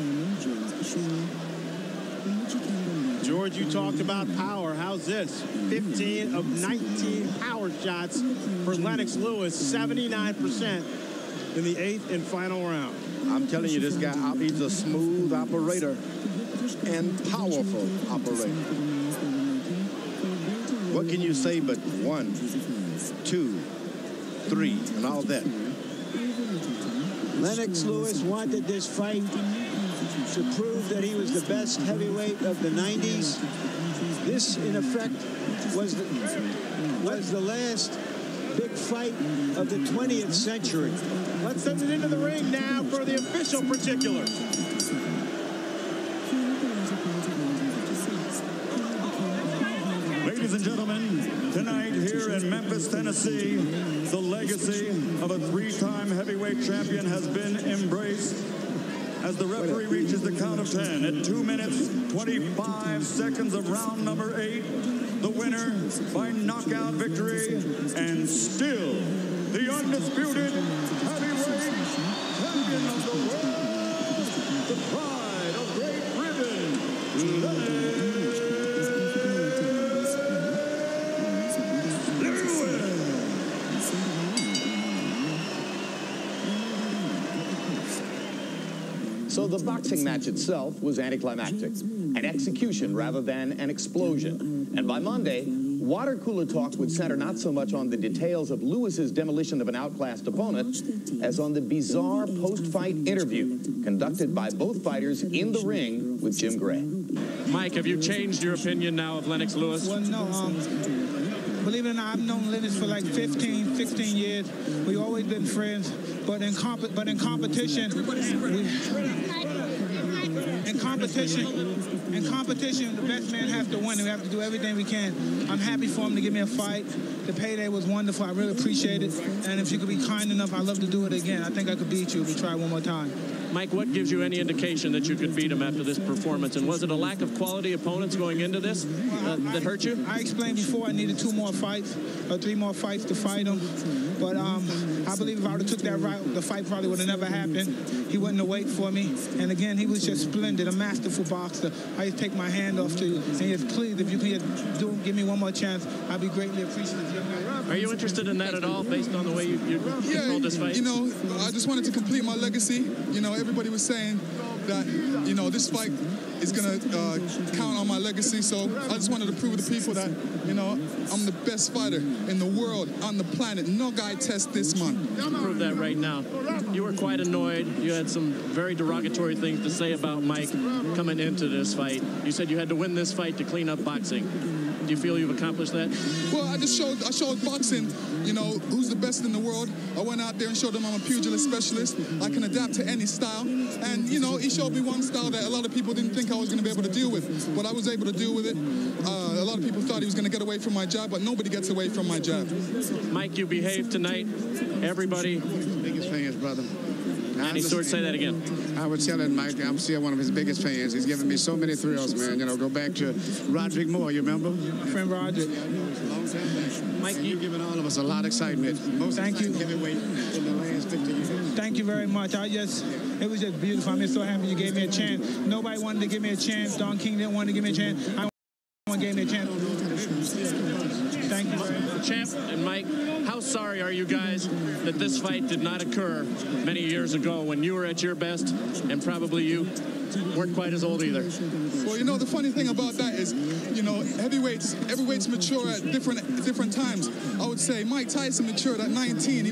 George, you talked about power. How's this? 15 of 19 power shots for Lennox Lewis, 79% in the 8th and final round. I'm telling you, this guy, he's a smooth operator and powerful operator. What can you say but 1, 2, 3, and all that? Lennox Lewis wanted this fight to prove that he was the best heavyweight of the 90s. This, in effect, was the last big fight of the 20th century. Let's send it into the ring now for the official particulars. Ladies and gentlemen, tonight here in Memphis, Tennessee, the legacy of a 3-time heavyweight champion has been embraced as the referee reaches the count of 10 at 2 minutes, 25 seconds of round number 8. The winner by knockout victory and still the undisputed heavyweight champion of the world, the pride of Great Britain, Lennox So the boxing match itself was anticlimactic, an execution rather than an explosion. And by Monday, water cooler talk would center not so much on the details of Lewis's demolition of an outclassed opponent as on the bizarre post-fight interview conducted by both fighters in the ring with Jim Gray. Mike, have you changed your opinion now of Lennox Lewis? Well, no. Believe it or not, I've known Lennox for like 15, 16 years. We've always been friends, but in competition, the best man has to win. We have to do everything we can. I'm happy for him to give me a fight. The payday was wonderful. I really appreciate it. And if you could be kind enough, I'd love to do it again. I think I could beat you if we try one more time. Mike, what gives you any indication that you could beat him after this performance? And was it a lack of quality opponents going into this that hurt you? I explained before I needed 2 more fights or 3 more fights to fight him. But I believe if I would have took that route, the fight probably would have never happened. He wouldn't have waited for me. And again, he was just splendid, a masterful boxer. I just take my hand off to you. And just please, if you could give me one more chance, I'd be greatly appreciative. Are you interested in that at all, based on the way you controlled this fight? You know, I just wanted to complete my legacy. You know, everybody was saying that, you know, this fight is going to count on my legacy. So I just wanted to prove to the people that, you know, I'm the best fighter in the world, on the planet. No guy tests this, man. You prove that right now. You were quite annoyed. You had some very derogatory things to say about Mike coming into this fight. You said you had to win this fight to clean up boxing. Do you feel you've accomplished that? Well, I showed boxing, you know, who's the best in the world. I went out there and showed them I'm a pugilist specialist. I can adapt to any style. And, you know, he showed me one style that a lot of people didn't think I was going to be able to deal with. But I was able to deal with it. A lot of people thought he was going to get away from my jab, but nobody gets away from my jab. Mike, you behaved tonight. Everybody. Biggest fans, brother. Any sort, say that again. I was telling Mike, I'm still one of his biggest fans. He's given me so many thrills, man. You know, go back to Roderick Moore, you remember? My friend Roderick. Mike, you've given all of us a lot of excitement. Thank you. Heavyweight in the last 50 years. Thank you very much. It was just beautiful. I'm just so happy you gave me a chance. Nobody wanted to give me a chance. Don King didn't want to give me a chance. One gave me a chance. Thank you very much. Champ and Mike, how sorry are you guys that this fight did not occur many years ago when you were at your best, and probably you weren't quite as old either? Well, you know, the funny thing about that is, you know, heavyweights mature at different times. I would say Mike Tyson matured at 19.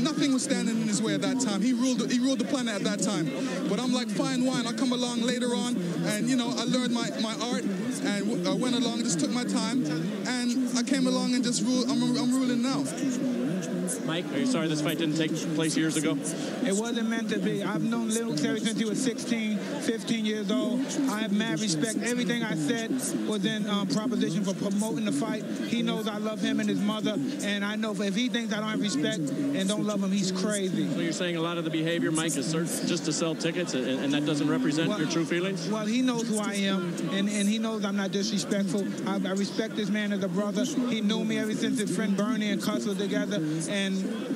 Nothing was standing in his way at that time. He ruled the planet at that time. But I'm like fine wine. I come along later on, and you know, I learned my art, and I went along, just took my time, and I came along and just ruled. I'm ruling now. Mike, are you sorry this fight didn't take place years ago? It wasn't meant to be. I've known Lennox ever since he was 16, 15 years old. I have mad respect. Everything I said was in proposition for promoting the fight. He knows I love him and his mother, and I know if he thinks I don't have respect and don't love him, he's crazy. So you're saying a lot of the behavior, Mike, is just to sell tickets, and that doesn't represent your true feelings? Well, he knows who I am, and he knows I'm not disrespectful. I respect this man as a brother. He knew me ever since his friend Bernie and Cuss were together, and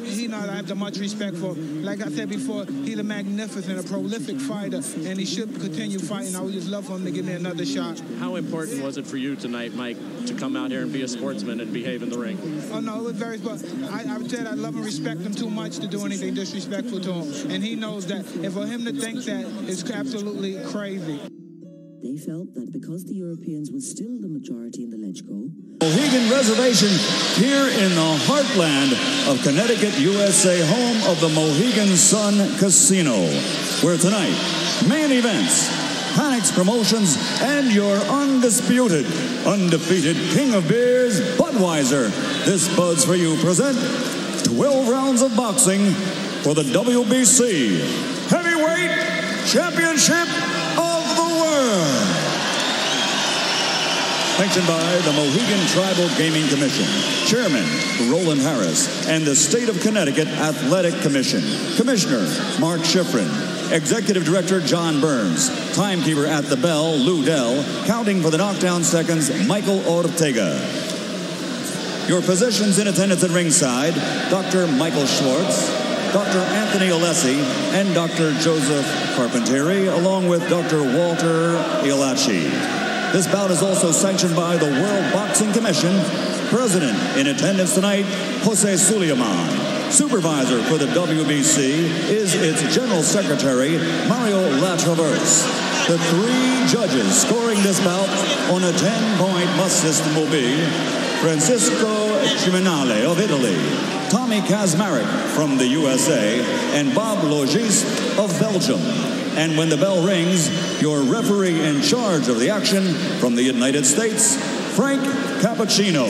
he knows I have the much respect for. Like I said before, he's a magnificent, a prolific fighter, and he should continue fighting. I would just love for him to give me another shot. How important was it for you tonight, Mike, to come out here and be a sportsman and behave in the ring? Oh, no, it was very, but I said I love and respect him too much to do anything disrespectful to him, and he knows that. And for him to think that is absolutely crazy. They felt that because the Europeans were still the majority in the Ledgco, Mohegan Reservation here in the heartland of Connecticut, USA, home of the Mohegan Sun Casino, where tonight, main events, Panics Promotions, and your undisputed, undefeated King of Beers, Budweiser. This Buds for You present 12 rounds of boxing for the WBC Heavyweight Championship of the World. Sanctioned by the Mohegan Tribal Gaming Commission, Chairman Roland Harris, and the State of Connecticut Athletic Commission, Commissioner Mark Schifrin, Executive Director John Burns, Timekeeper at the bell Lou Dell, counting for the knockdown seconds Michael Ortega. Your physicians in attendance at ringside, Dr. Michael Schwartz, Dr. Anthony Alessi, and Dr. Joseph Carpentieri, along with Dr. Walter Ialachi. This bout is also sanctioned by the World Boxing Commission. President in attendance tonight, Jose Suleiman. Supervisor for the WBC is its General Secretary, Mario Latraverse. The 3 judges scoring this bout on a 10-point must system will be Francisco Ciminale of Italy, Tommy Kazmarek from the USA, and Bob Logis of Belgium. And when the bell rings, your referee in charge of the action from the United States, Frank Cappuccino.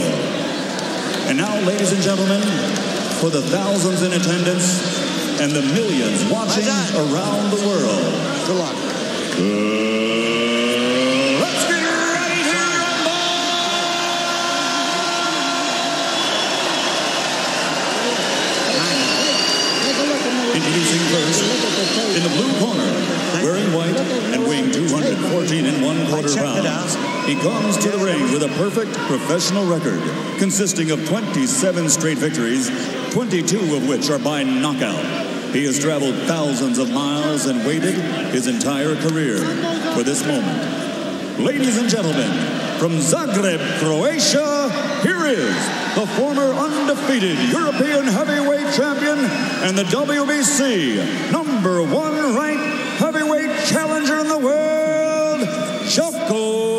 And now, ladies and gentlemen, for the thousands in attendance and the millions watching around the world. Good luck. Let's get ready to rumble! Introducing first, in the blue corner, wearing white and weighing 214 1/4 pounds. He comes to the ring with a perfect professional record, consisting of 27 straight victories, 22 of which are by knockout. He has traveled thousands of miles and waited his entire career for this moment. Ladies and gentlemen, from Zagreb, Croatia, here is the former undefeated European heavyweight champion and the WBC #1 ranked heavyweight challenger in the world, Joko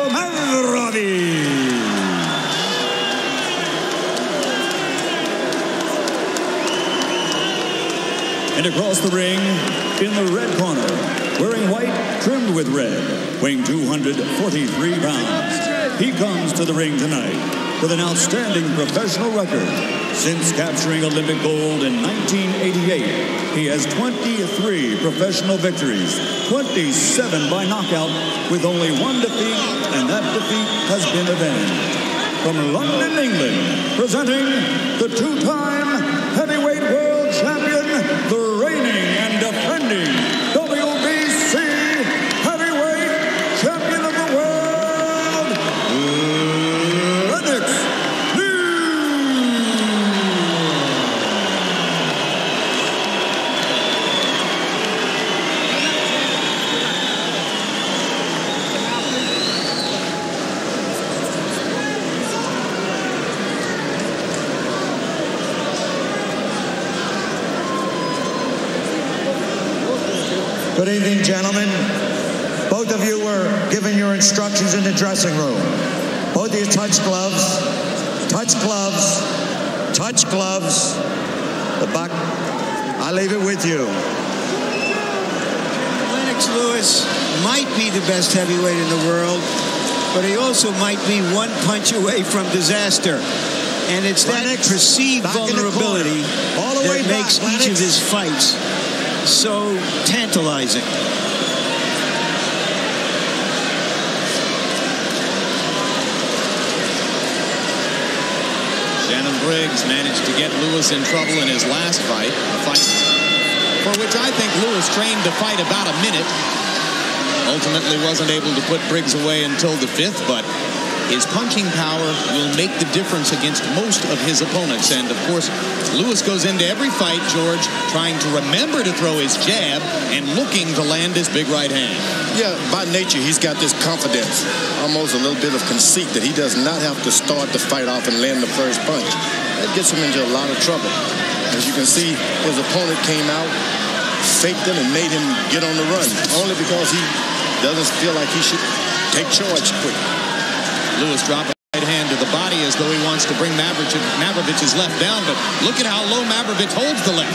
Mavrovic. And across the ring, in the red corner, wearing white trimmed with red, weighing 243 pounds. He comes to the ring tonight with an outstanding professional record. Since capturing Olympic gold in 1988, he has 23 professional victories, 27 by knockout, with only 1 defeat, and that defeat has been avenged. From London, England, presenting the 2-time heavyweight world champion, the reigning and defending WBC heavyweight champion of the world, Lennox Lewis. Good evening, gentlemen. Both of you were given your instructions in the dressing room. Both of you touch gloves, touch gloves, touch gloves. The buck, I leave it with you. Lennox Lewis might be the best heavyweight in the world, but he also might be 1 punch away from disaster. And it's that perceived vulnerability that makes each of his fights so tantalizing. Shannon Briggs managed to get Lewis in trouble in his last fight, a fight for which I think Lewis trained to fight about a minute. Ultimately wasn't able to put Briggs away until the 5th, but his punching power will make the difference against most of his opponents. And, of course, Lewis goes into every fight, George, trying to remember to throw his jab and looking to land his big right hand. Yeah, by nature, he's got this confidence, almost a little bit of conceit that he does not have to start the fight off and land the first punch. That gets him into a lot of trouble. As you can see, his opponent came out, faked him, and made him get on the run, only because he doesn't feel like he should take charge quick. Lewis dropping right hand to the body as though he wants to bring Mavrovic's left down, but look at how low Mavrovic holds the left.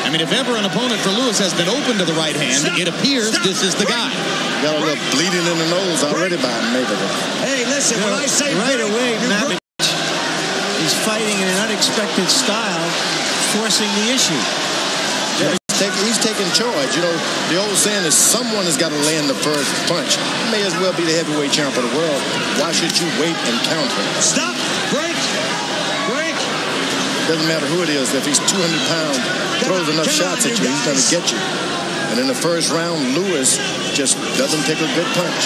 I mean, if ever an opponent for Lewis has been open to the right hand, it appears this is the guy. Got a little bleeding in the nose already by Mavrovic. Hey, listen, when I say right away, Mavrovic is fighting in an unexpected style, forcing the issue. Yeah, he's taking charge. You know, the old saying is someone has got to land the first punch. He may as well be the heavyweight champ of the world. Why should you wait and counter? Stop! Break! Break! Doesn't matter who it is. If he's 200 pounds, throws enough shots at you, he's going to get you. And in the first round, Lewis just doesn't take a good punch.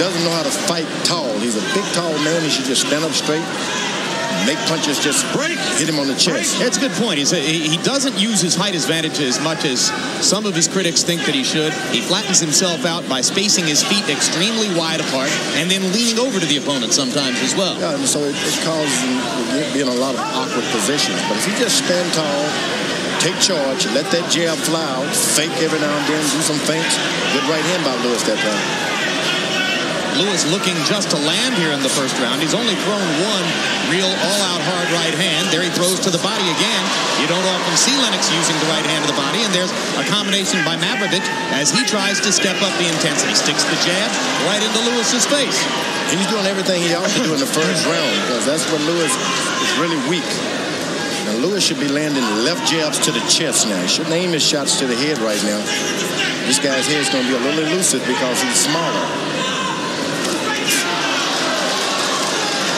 Doesn't know how to fight tall. He's a big, tall man. He should just stand up straight, make punches just hit him on the chest. That's a good point. He doesn't use his height advantage as much as some of his critics think that he should. He flattens himself out by spacing his feet extremely wide apart and then leaning over to the opponent sometimes as well. Yeah, and so it causes him to be in a lot of awkward positions. But if he just stand tall, take charge, let that jab fly out, fake every now and then, do some feints. Good right hand by Lewis that time. Lewis looking just to land here in the first round. He's only thrown one real all-out hard right hand. There he throws to the body again. You don't often see Lennox using the right hand to the body, and there's a combination by Mavrovich as he tries to step up the intensity. Sticks the jab right into Lewis's face. He's doing everything he ought to do in the first round because that's where Lewis is really weak. Now, Lewis should be landing left jabs to the chest now. He shouldn't aim his shots to the head right now. This guy's head's going to be a little elusive because he's smaller.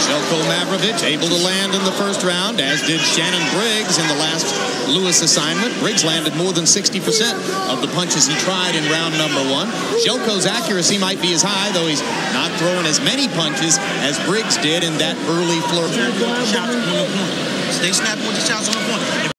Željko Mavrovich able to land in the first round, as did Shannon Briggs in the last Lewis assignment. Briggs landed more than 60% of the punches he tried in round number one. Željko's accuracy might be as high, though he's not throwing as many punches as Briggs did in that early flirt. Stay snapping with the shots on the point.